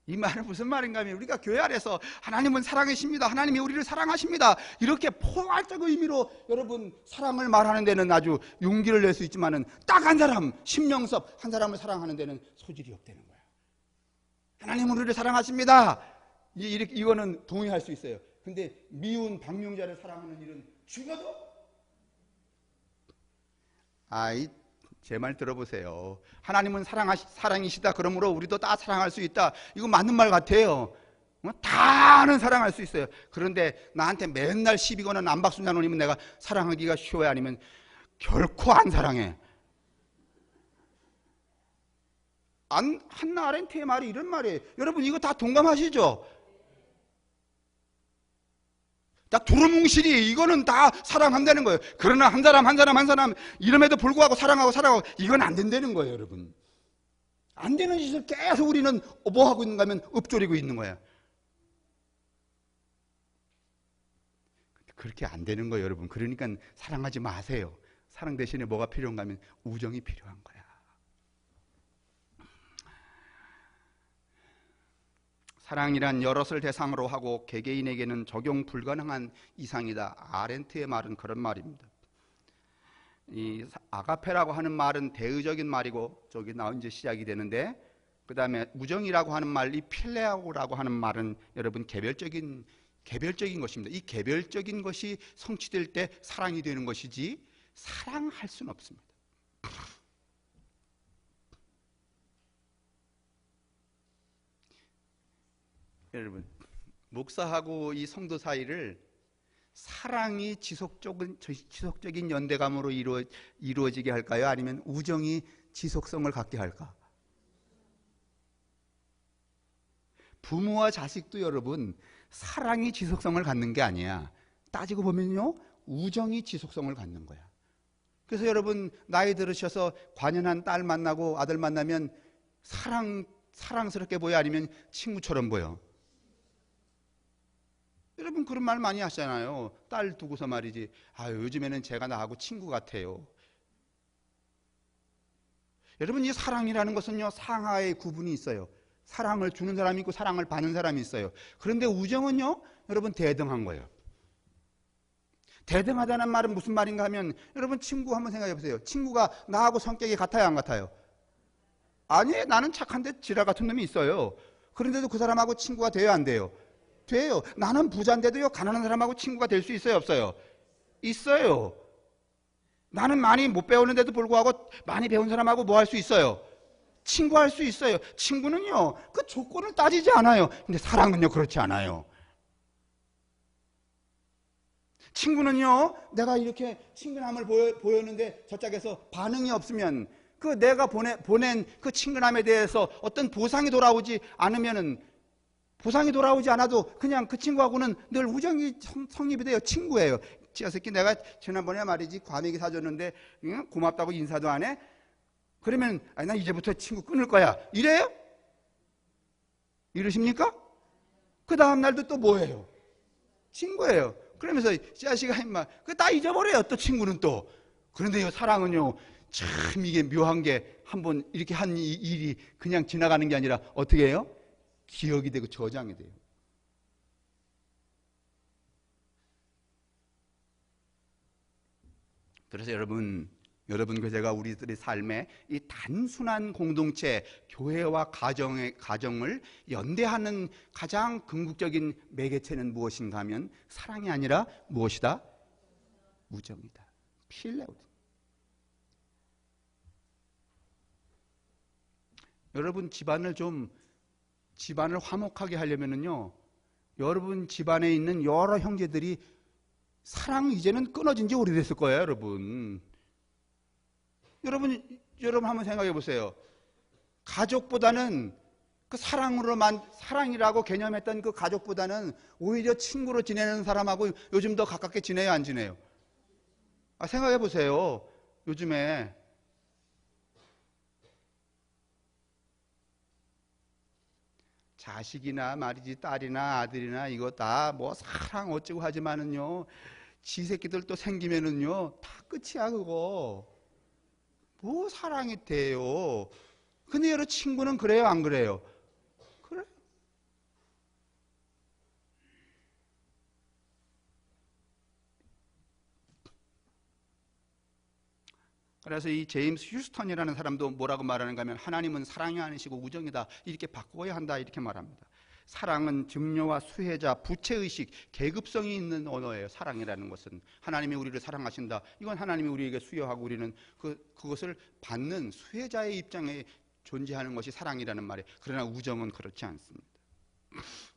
이 말은 무슨 말인가 하면 우리가 교회 안에서 하나님은 사랑이십니다, 하나님이 우리를 사랑하십니다 이렇게 포괄적 의미로 여러분 사랑을 말하는 데는 아주 용기를 낼 수 있지만은 딱 한 사람, 신명섭 한 사람을 사랑하는 데는 소질이 없다는 거야. 하나님은 우리를 사랑하십니다 이거는 동의할 수 있어요. 근데 미운 박명자를 사랑하는 일은 죽여도 아이, 제 말 들어보세요. 하나님은 사랑이시다. 그러므로 우리도 다 사랑할 수 있다. 이거 맞는 말 같아요. 다는 사랑할 수 있어요. 그런데 나한테 맨날 시비 거는 안박순자노님은 내가 사랑하기가 쉬워요? 아니면 결코 안 사랑해? 한나 아렌트의 말이 이런 말이에요. 여러분 이거 다 동감하시죠? 다 두루뭉실이 이거는 다 사랑한다는 거예요. 그러나 한 사람 이름에도 불구하고 사랑하고 이건 안 된다는 거예요. 여러분 안 되는 짓을 계속 우리는 뭐 하고 있는가 하면 읊조리고 있는 거야. 그렇게 안 되는 거예요. 여러분 그러니까 사랑하지 마세요. 사랑 대신에 뭐가 필요한가 하면 우정이 필요한 거야. 사랑이란 여럿을 대상으로 하고 개개인에게는 적용 불가능한 이상이다. 아렌트의 말은 그런 말입니다. 이 아가페라고 하는 말은 대의적인 말이고 저기 나온 이제 시작이 되는데, 그 다음에 우정이라고 하는 말, 이 필레아오라고 하는 말은 여러분 개별적인 것입니다. 이 개별적인 것이 성취될 때 사랑이 되는 것이지 사랑할 수는 없습니다. 여러분 목사하고 이 성도 사이를 사랑이 지속적인 연대감으로 이루어지게 할까요? 아니면 우정이 지속성을 갖게 할까? 부모와 자식도 여러분 사랑이 지속성을 갖는 게 아니야. 따지고 보면요 우정이 지속성을 갖는 거야. 그래서 여러분 나이 들으셔서 관연한 딸 만나고 아들 만나면 사랑스럽게 보여? 아니면 친구처럼 보여? 여러분 그런 말 많이 하시잖아요. 딸 두고서 말이지, 요즘에는 제가 나하고 친구 같아요. 여러분 이 사랑이라는 것은요 상하의 구분이 있어요. 사랑을 주는 사람이 있고 사랑을 받는 사람이 있어요. 그런데 우정은요 여러분 대등한 거예요. 대등하다는 말은 무슨 말인가 하면, 여러분 친구 한번 생각해 보세요. 친구가 나하고 성격이 같아요 안 같아요? 아니, 나는 착한데 지랄 같은 놈이 있어요. 그런데도 그 사람하고 친구가 돼요 안 돼요? 돼요. 나는 부자인데도요 가난한 사람하고 친구가 될 수 있어요 없어요? 있어요. 나는 많이 못 배우는데도 불구하고 많이 배운 사람하고 뭐 할 수 있어요? 친구할 수 있어요. 친구는요 그 조건을 따지지 않아요. 근데 사랑은요 그렇지 않아요. 친구는요 내가 이렇게 친근함을 보였는데 저짝에서 반응이 없으면 그 내가 보낸 그 친근함에 대해서 어떤 보상이 돌아오지 않아도 그냥 그 친구하고는 늘 우정이 성립이 돼요. 친구예요. 저 새끼 내가 지난번에 말이지 과메기 사줬는데 고맙다고 인사도 안 해? 그러면 나 이제부터 친구 끊을 거야. 이래요? 이러십니까? 그 다음 날도 또 뭐예요? 친구예요. 그러면서 자식아 임마 그 다 잊어버려요. 또 친구는 또. 그런데요 사랑은요 참 이게 묘한 게, 한번 이렇게 한 일이 그냥 지나가는 게 아니라 어떻게 해요? 기억이 되고 저장이 돼요. 그래서 여러분 교제가 우리들의 삶에 이 단순한 공동체, 교회와 가정을 연대하는 가장 궁극적인 매개체는 무엇인가 하면 사랑이 아니라 무엇이다? 우정이다. 필레오다. 여러분 집안을 화목하게 하려면요 여러분 집안에 있는 여러 형제들이 사랑 이제는 끊어진 지 오래됐을 거예요. 여러분 한번 생각해 보세요. 가족보다는 그 사랑이라고 개념했던 그 가족보다는 오히려 친구로 지내는 사람하고 요즘 더 가깝게 지내요 안 지내요? 생각해 보세요. 요즘에 자식이나 말이지 딸이나 아들이나 이거 다 뭐 사랑 어쩌고 하지만은요 지 새끼들 또 생기면은요 다 끝이야. 그거 뭐 사랑이 돼요. 근데 여러 친구는 그래요 안 그래요? 그래. 그래서 이 제임스 휴스턴이라는 사람도 뭐라고 말하는가 하면 하나님은 사랑이 아니시고 우정이다 이렇게 바꿔야 한다 이렇게 말합니다. 사랑은 증려와 수혜자, 부채의식, 계급성이 있는 언어예요. 사랑이라는 것은 하나님이 우리를 사랑하신다. 이건 하나님이 우리에게 수여하고 우리는 그것을 받는 수혜자의 입장에 존재하는 것이 사랑이라는 말이에요. 그러나 우정은 그렇지 않습니다.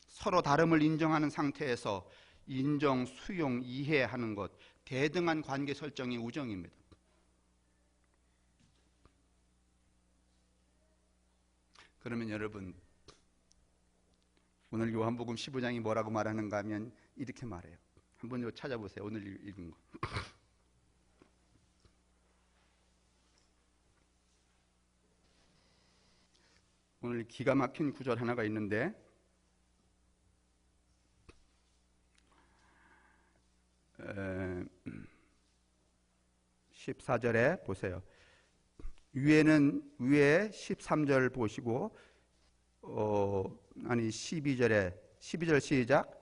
서로 다름을 인정하는 상태에서 인정, 수용, 이해하는 것, 대등한 관계 설정이 우정입니다. 그러면 여러분, 오늘 요한복음 15장이 뭐라고 말하는가 하면 이렇게 말해요. 한번 이거 찾아보세요. 오늘 읽은 거. 오늘 기가 막힌 구절 하나가 있는데 14절에 보세요. 위에 13절 보시고 12절 시작.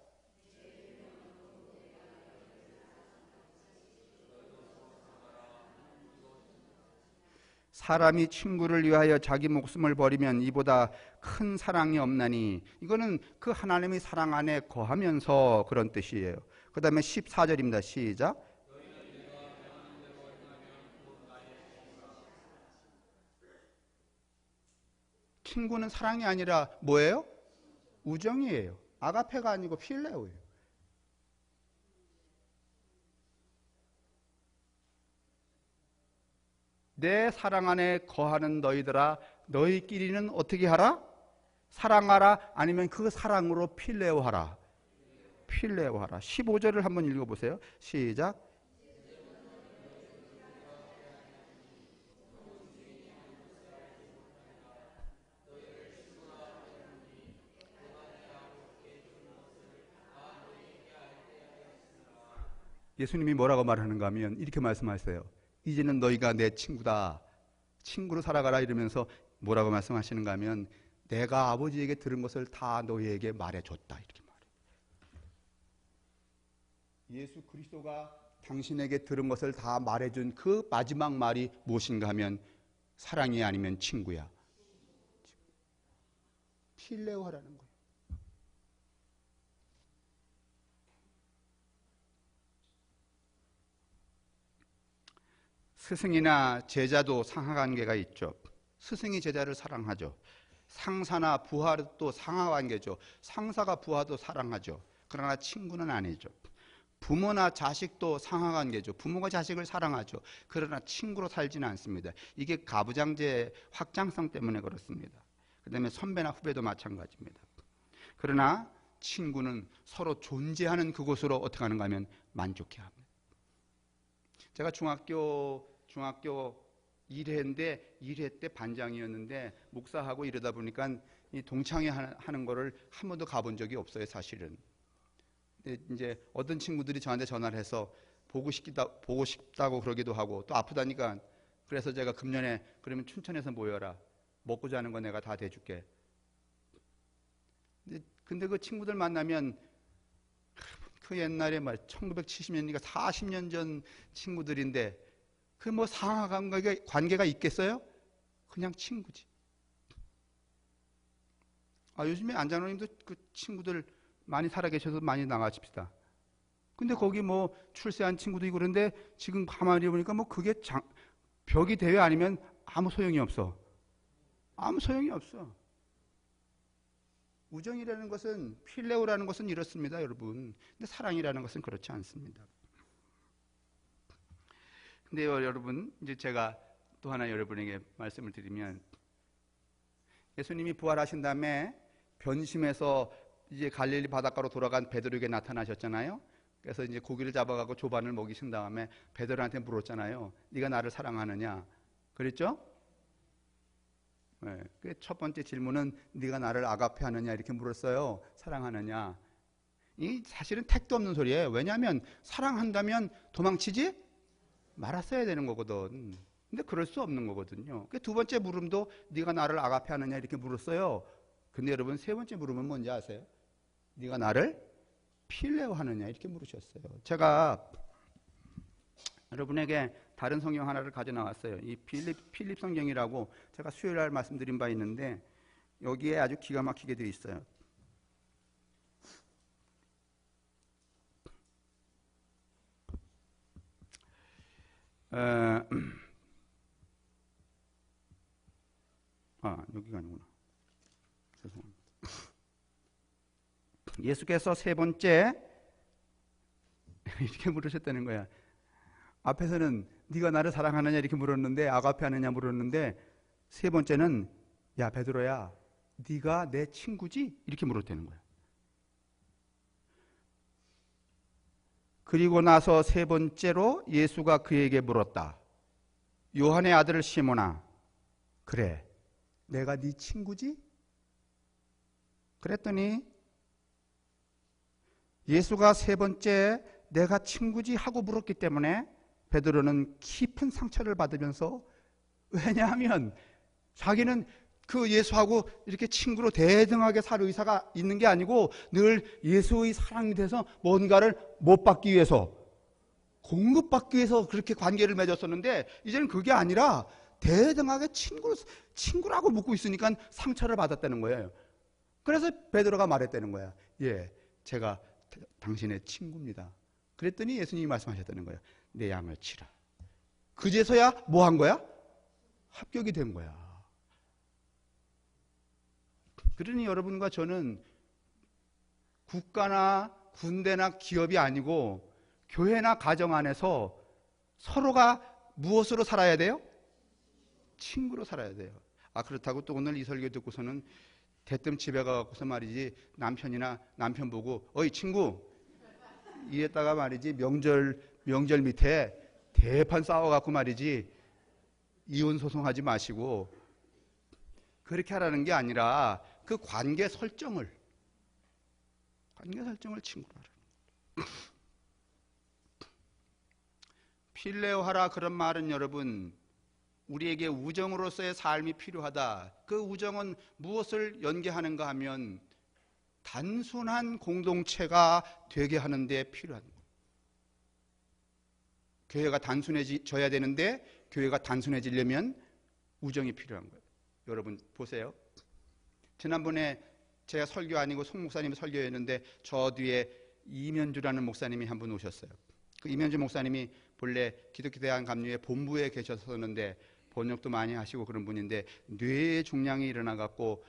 사람이 친구를 위하여 자기 목숨을 버리면 이보다 큰 사랑이 없나니, 이거는 그 하나님의 사랑 안에 거하면서 그런 뜻이에요. 그 다음에 14절입니다. 시작. 친구는 사랑이 아니라 뭐예요? 우정이에요. 아가페가 아니고 필레오예요. 내 사랑 안에 거하는 너희들아, 너희끼리는 어떻게 하라? 사랑하라. 아니면 그 사랑으로 필레오하라. 필레오하라. 15절을 한번 읽어보세요. 시작. 예수님이 뭐라고 말하는가 하면 이렇게 말씀하세요. 이제는 너희가 내 친구다. 친구로 살아가라 이러면서 뭐라고 말씀하시는가 하면 내가 아버지에게 들은 것을 다 너희에게 말해줬다. 이렇게 말해요. 예수 그리스도가 당신에게 들은 것을 다 말해준 그 마지막 말이 무엇인가 하면 사랑이 아니면 친구야. 필레오하라는 거예요. 스승이나 제자도 상하관계가 있죠. 스승이 제자를 사랑하죠. 상사나 부하도 상하관계죠. 상사가 부하도 사랑하죠. 그러나 친구는 아니죠. 부모나 자식도 상하관계죠. 부모가 자식을 사랑하죠. 그러나 친구로 살지는 않습니다. 이게 가부장제 확장성 때문에 그렇습니다. 그 다음에 선배나 후배도 마찬가지입니다. 그러나 친구는 서로 존재하는 그곳으로 어떻게 하는가 하면 만족해 합니다. 제가 중학교 1회인데 1회 때 반장이었는데 목사하고 이러다 보니까 이 동창회 하는 거를 한 번도 가본 적이 없어요, 사실은. 근데 이제 어떤 친구들이 저한테 전화를 해서 보고 싶다고 그러기도 하고 또 아프다니까 그래서 제가 금년에 그러면 춘천에서 모여라. 먹고 자는 거 내가 다 대줄게. 근데 그 친구들 만나면 그 옛날에 1970년이니까 40년 전 친구들인데 그 뭐 상하관계가 있겠어요? 그냥 친구지. 요즘에 안장로님도 그 친구들 많이 살아계셔서 많이 나가십시다. 근데 거기 뭐 출세한 친구도 있고 그런데 지금 가만히 보니까 뭐 그게 벽이 대회 아니면 아무 소용이 없어. 아무 소용이 없어. 우정이라는 것은, 필레오라는 것은 이렇습니다, 여러분. 근데 사랑이라는 것은 그렇지 않습니다. 근데 여러분, 이제 제가 또 하나 여러분에게 말씀을 드리면, 예수님이 부활하신 다음에 변심해서 이제 갈릴리 바닷가로 돌아간 베드로에게 나타나셨잖아요. 그래서 이제 고기를 잡아가고 조반을 먹이신 다음에 베드로한테 물었잖아요. 네가 나를 사랑하느냐? 그랬죠? 네. 첫 번째 질문은 네가 나를 아가페 하느냐 이렇게 물었어요. 사랑하느냐? 이 사실은 택도 없는 소리예요. 왜냐하면 사랑한다면 도망치지 말았어야 되는 거거든. 근데 그럴 수 없는 거거든요. 두 번째 물음도 네가 나를 아가페 하느냐 이렇게 물었어요. 근데 여러분 세 번째 물음은 뭔지 아세요? 네가 나를 필레오 하느냐 이렇게 물으셨어요. 제가 여러분에게 다른 성경 하나를 가져 나왔어요. 이 필립 성경이라고 제가 수요일 날 말씀드린 바 있는데 여기에 아주 기가 막히게 되어 있어요. 여기가 아니구나. 죄송합니다. 예수께서 세 번째 이렇게 물으셨다는 거야. 앞에서는 네가 나를 사랑하느냐 이렇게 물었는데, 아가페하느냐 물었는데, 세 번째는 야 베드로야, 네가 내 친구지? 이렇게 물었다는 거야. 그리고 나서 세 번째로 예수가 그에게 물었다. 요한의 아들 시몬아, 그래 내가 네 친구지? 그랬더니 예수가 세 번째 내가 친구지 하고 물었기 때문에 베드로는 깊은 상처를 받으면서, 왜냐하면 자기는 그 예수하고 이렇게 친구로 대등하게 살 의사가 있는 게 아니고 늘 예수의 사랑이 돼서 뭔가를 못 받기 위해서, 공급받기 위해서 그렇게 관계를 맺었었는데, 이제는 그게 아니라 대등하게 친구라고 묻고 있으니까 상처를 받았다는 거예요. 그래서 베드로가 말했다는 거야. 예, 제가 당신의 친구입니다. 그랬더니 예수님이 말씀하셨다는 거예요. 내 양을 치라. 그제서야 뭐 한 거야? 합격이 된 거야. 그러니 여러분과 저는 국가나 군대나 기업이 아니고 교회나 가정 안에서 서로가 무엇으로 살아야 돼요? 친구로 살아야 돼요. 그렇다고 또 오늘 이 설교 듣고서는 대뜸 집에 가고서 말이지 남편 보고 어이 친구 이랬다가 말이지 명절 밑에 대판 싸워갖고 말이지 이혼 소송하지 마시고 그렇게 하라는 게 아니라 그 관계 설정을 친구로 하라. 필레오하라 그런 말은 여러분, 우리에게 우정으로서의 삶이 필요하다. 그 우정은 무엇을 연계하는가 하면 단순한 공동체가 되게 하는 데 필요한 거예요. 교회가 단순해져야 되는데 교회가 단순해지려면 우정이 필요한 거예요. 여러분 보세요. 지난번에 제가 설교 아니고 송 목사님이 설교했는데 저 뒤에 이면주라는 목사님이 한 분 오셨어요. 그 이면주 목사님이 본래 기독교 대한 감리회 본부에 계셨었는데 번역도 많이 하시고 그런 분인데 뇌의 종양이 일어나 갖고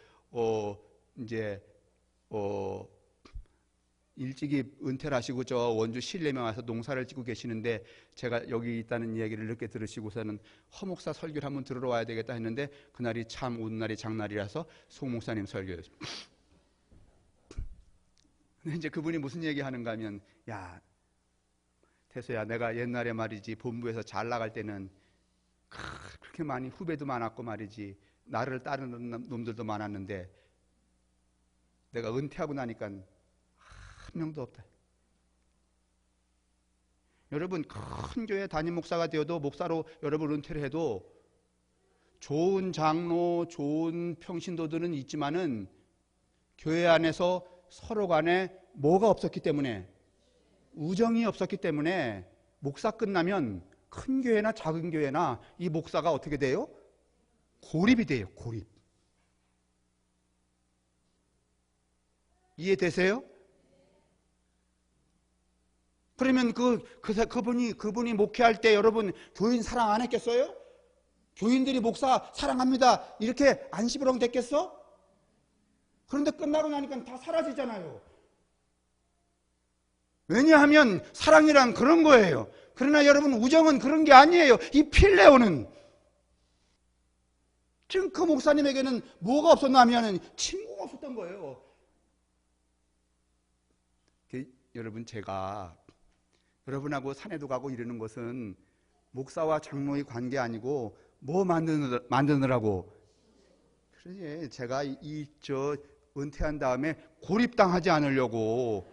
일찍이 은퇴를 하시고 저 원주 신림에 와서 농사를 짓고 계시는데, 제가 여기 있다는 이야기를 늦게 들으시고서는 허 목사 설교를 한번 들으러 와야 되겠다 했는데 그날이 참 오는 날이 장날이라서 송 목사님 설교였습니다. 근데 이제 그분이 무슨 얘기 하는가 하면, 야 태수야, 내가 옛날에 말이지 본부에서 잘 나갈 때는 그렇게 많이 후배도 많았고 말이지 나를 따르는 놈들도 많았는데 내가 은퇴하고 나니까 한 명도 없다. 여러분 큰 교회 담임 목사가 되어도 목사로 여러분 은퇴를 해도 좋은 장로, 좋은 평신도들은 있지만은 교회 안에서 서로 간에 뭐가 없었기 때문에, 우정이 없었기 때문에 목사 끝나면 큰 교회나 작은 교회나 이 목사가 어떻게 돼요? 고립이 돼요. 고립. 이해되세요? 그러면 그분이 목회할 때 여러분 교인 사랑 안 했겠어요? 교인들이 목사 사랑합니다 이렇게 안 시부렁 됐겠어? 그런데 끝나고 나니까 다 사라지잖아요. 왜냐하면 사랑이란 그런 거예요. 그러나 여러분 우정은 그런 게 아니에요. 이 필레오는 지금 그 목사님에게는 뭐가 없었나 하면 친구가 없었던 거예요. 여러분 제가 여러분하고 산에도 가고 이러는 것은 목사와 장로의 관계 아니고 뭐 만드느라고. 그러니 제가 은퇴한 다음에 고립당하지 않으려고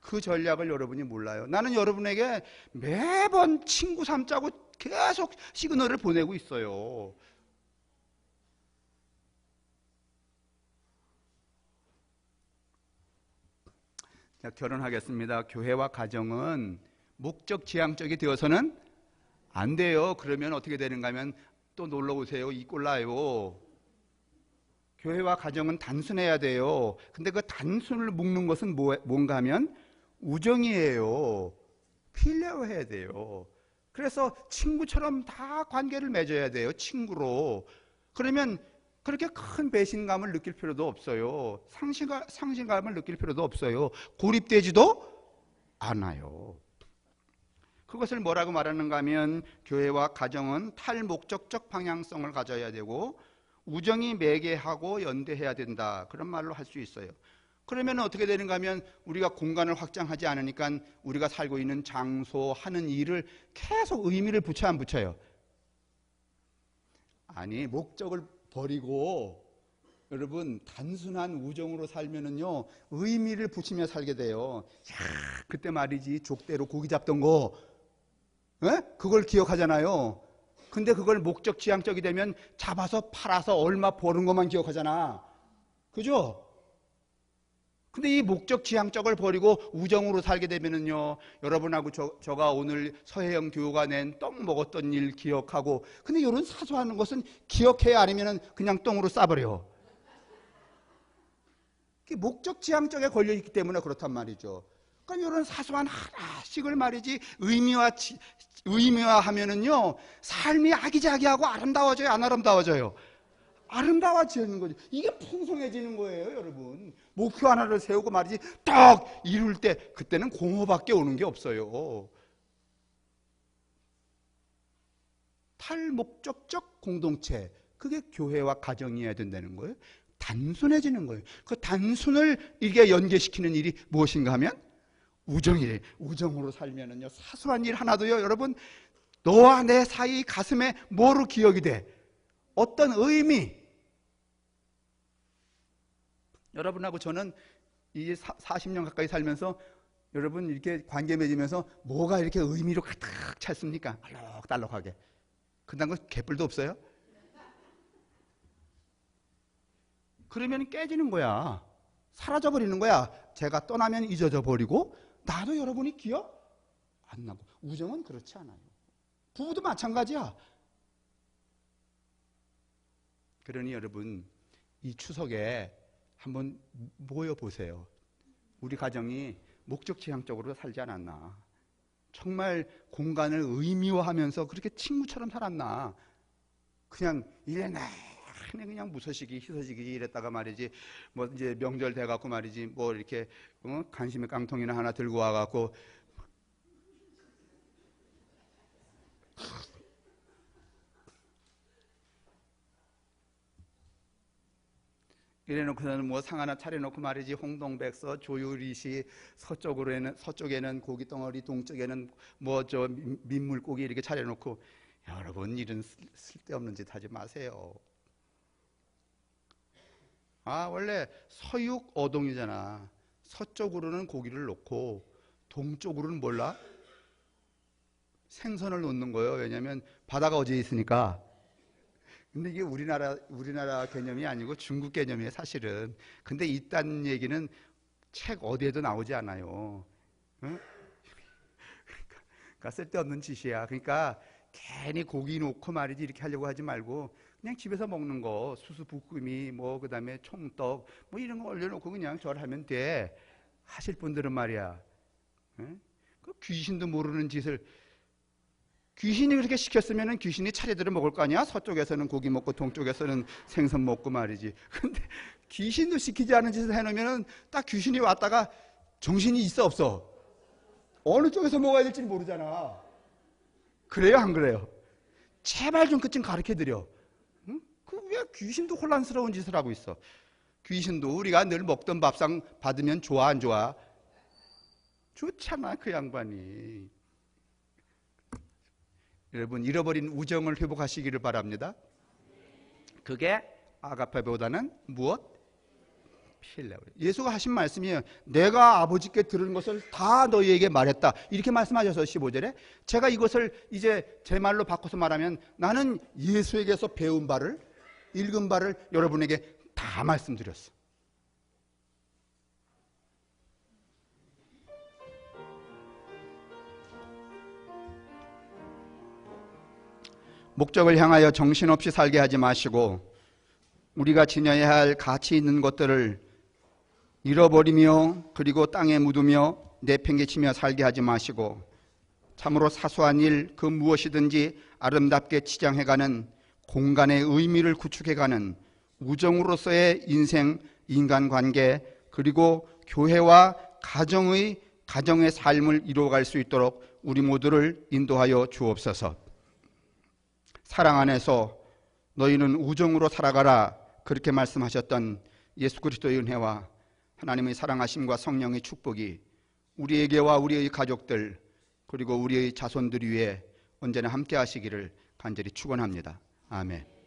그 전략을 여러분이 몰라요. 나는 여러분에게 매번 친구 삼자고 계속 시그널을 보내고 있어요. 자, 결혼하겠습니다. 교회와 가정은 목적 지향적이 되어서는 안 돼요. 그러면 어떻게 되는가 하면 또 놀러 오세요. 이 꼴나요. 교회와 가정은 단순해야 돼요. 근데 그 단순을 묶는 것은 뭔가 하면 우정이에요. 필레오 해야 돼요. 그래서 친구처럼 다 관계를 맺어야 돼요. 친구로. 그러면 그렇게 큰 배신감을 느낄 필요도 없어요. 상실감을 느낄 필요도 없어요. 고립되지도 않아요. 그것을 뭐라고 말하는가 하면 교회와 가정은 탈목적적 방향성을 가져야 되고 우정이 매개하고 연대해야 된다. 그런 말로 할 수 있어요. 그러면 어떻게 되는가 하면 우리가 공간을 확장하지 않으니까 우리가 살고 있는 장소, 하는 일을 계속 의미를 붙여 안 붙여요? 아니, 목적을 버리고 여러분 단순한 우정으로 살면은요 의미를 붙이며 살게 돼요. 야, 그때 말이지 족대로 고기 잡던 거, 에? 그걸 기억하잖아요. 근데 그걸 목적 지향적이 되면 잡아서 팔아서 얼마 버는 것만 기억하잖아. 그죠? 근데 이 목적 지향적을 버리고 우정으로 살게 되면은요, 여러분하고 저가 오늘 서혜영 교우가 낸 떡 먹었던 일 기억하고, 근데 이런 사소한 것은 기억해야 아니면은 그냥 똥으로 싸버려. 목적 지향적에 걸려 있기 때문에 그렇단 말이죠. 그러니까 이런 사소한 하나씩을 말이지 의미화하면은요, 삶이 아기자기하고 아름다워져요, 안 아름다워져요? 아름다워지는 거죠. 이게 풍성해지는 거예요, 여러분. 목표 하나를 세우고 말이지 딱 이룰 때 그때는 공허밖에 오는 게 없어요. 탈목적적 공동체, 그게 교회와 가정이어야 된다는 거예요. 단순해지는 거예요. 그 단순을 이게 연계시키는 일이 무엇인가 하면 우정이래. 우정으로 살면은요, 사소한 일 하나도요, 여러분, 너와 내 사이 가슴에 뭐로 기억이 돼? 어떤 의미. 여러분하고 저는 이제 40년 가까이 살면서 여러분 이렇게 관계 맺으면서 뭐가 이렇게 의미로 가득 찼습니까? 알록달록하게. 그다음 건 개뿔도 없어요? 그러면 깨지는 거야. 사라져버리는 거야. 제가 떠나면 잊어져 버리고 나도 여러분이 기억 안 나고. 우정은 그렇지 않아요. 부부도 마찬가지야. 그러니 여러분 이 추석에 한번 모여보세요. 우리 가정이 목적지향적으로 살지 않았나? 정말 공간을 의미화하면서 그렇게 친구처럼 살았나? 그냥 이래나 그냥 무서시기 희서시기 이랬다가 말이지, 뭐 이제 명절 돼갖고 말이지, 뭐 이렇게 간식의 깡통이나 하나 들고 와갖고 이래놓고서는 뭐 상 하나 차려놓고 말이지, 홍동백서 조유리시, 서쪽에는 고기 덩어리, 동쪽에는 뭐 저 민물고기 이렇게 차려놓고. 여러분, 이런 쓸데없는 짓 하지 마세요. 원래 서육 어동이잖아. 서쪽으로는 고기를 놓고 동쪽으로는 몰라? 생선을 놓는 거예요. 왜냐하면 바다가 어디에 있으니까. 근데 이게 우리나라 개념이 아니고 중국 개념이에요, 사실은. 근데 이딴 얘기는 책 어디에도 나오지 않아요. 응? 그러니까 쓸데없는 짓이야. 그러니까 괜히 고기 놓고 말이지 이렇게 하려고 하지 말고 그냥 집에서 먹는 거, 수수부꾸미, 뭐 그다음에 총떡, 뭐 이런 거 올려놓고 그냥 절하면 돼. 하실 분들은 말이야. 응? 그 귀신도 모르는 짓을. 귀신이 그렇게 시켰으면 귀신이 차례대로 먹을 거 아니야? 서쪽에서는 고기 먹고 동쪽에서는 생선 먹고 말이지. 근데 귀신도 시키지 않은 짓을 해놓으면 딱 귀신이 왔다가 정신이 있어 없어? 어느 쪽에서 먹어야 될지 모르잖아. 그래요, 안 그래요? 제발 좀 그쯤 가르쳐드려. 응? 왜 귀신도 혼란스러운 짓을 하고 있어? 귀신도 우리가 늘 먹던 밥상 받으면 좋아, 안 좋아? 좋잖아, 그 양반이. 여러분, 잃어버린 우정을 회복하시기를 바랍니다. 그게 아가페보다는 무엇? 필레오. 예수가 하신 말씀이에요. 내가 아버지께 들은 것을 다 너희에게 말했다. 이렇게 말씀하셔서 15절에 제가 이것을 이제 제 말로 바꿔서 말하면 나는 예수에게서 배운 바를, 읽은 바를 여러분에게 다 말씀드렸어. 목적을 향하여 정신없이 살게 하지 마시고 우리가 지녀야 할 가치 있는 것들을 잃어버리며 그리고 땅에 묻으며 내팽개치며 살게 하지 마시고 참으로 사소한 일 그 무엇이든지 아름답게 치장해가는, 공간의 의미를 구축해가는 우정으로서의 인생, 인간관계, 그리고 교회와 가정의 삶을 이루어갈 수 있도록 우리 모두를 인도하여 주옵소서. 사랑 안에서 너희는 우정으로 살아가라, 그렇게 말씀하셨던 예수 그리스도의 은혜와 하나님의 사랑하심과 성령의 축복이 우리에게와 우리의 가족들 그리고 우리의 자손들 위에 언제나 함께 하시기를 간절히 축원합니다. 아멘.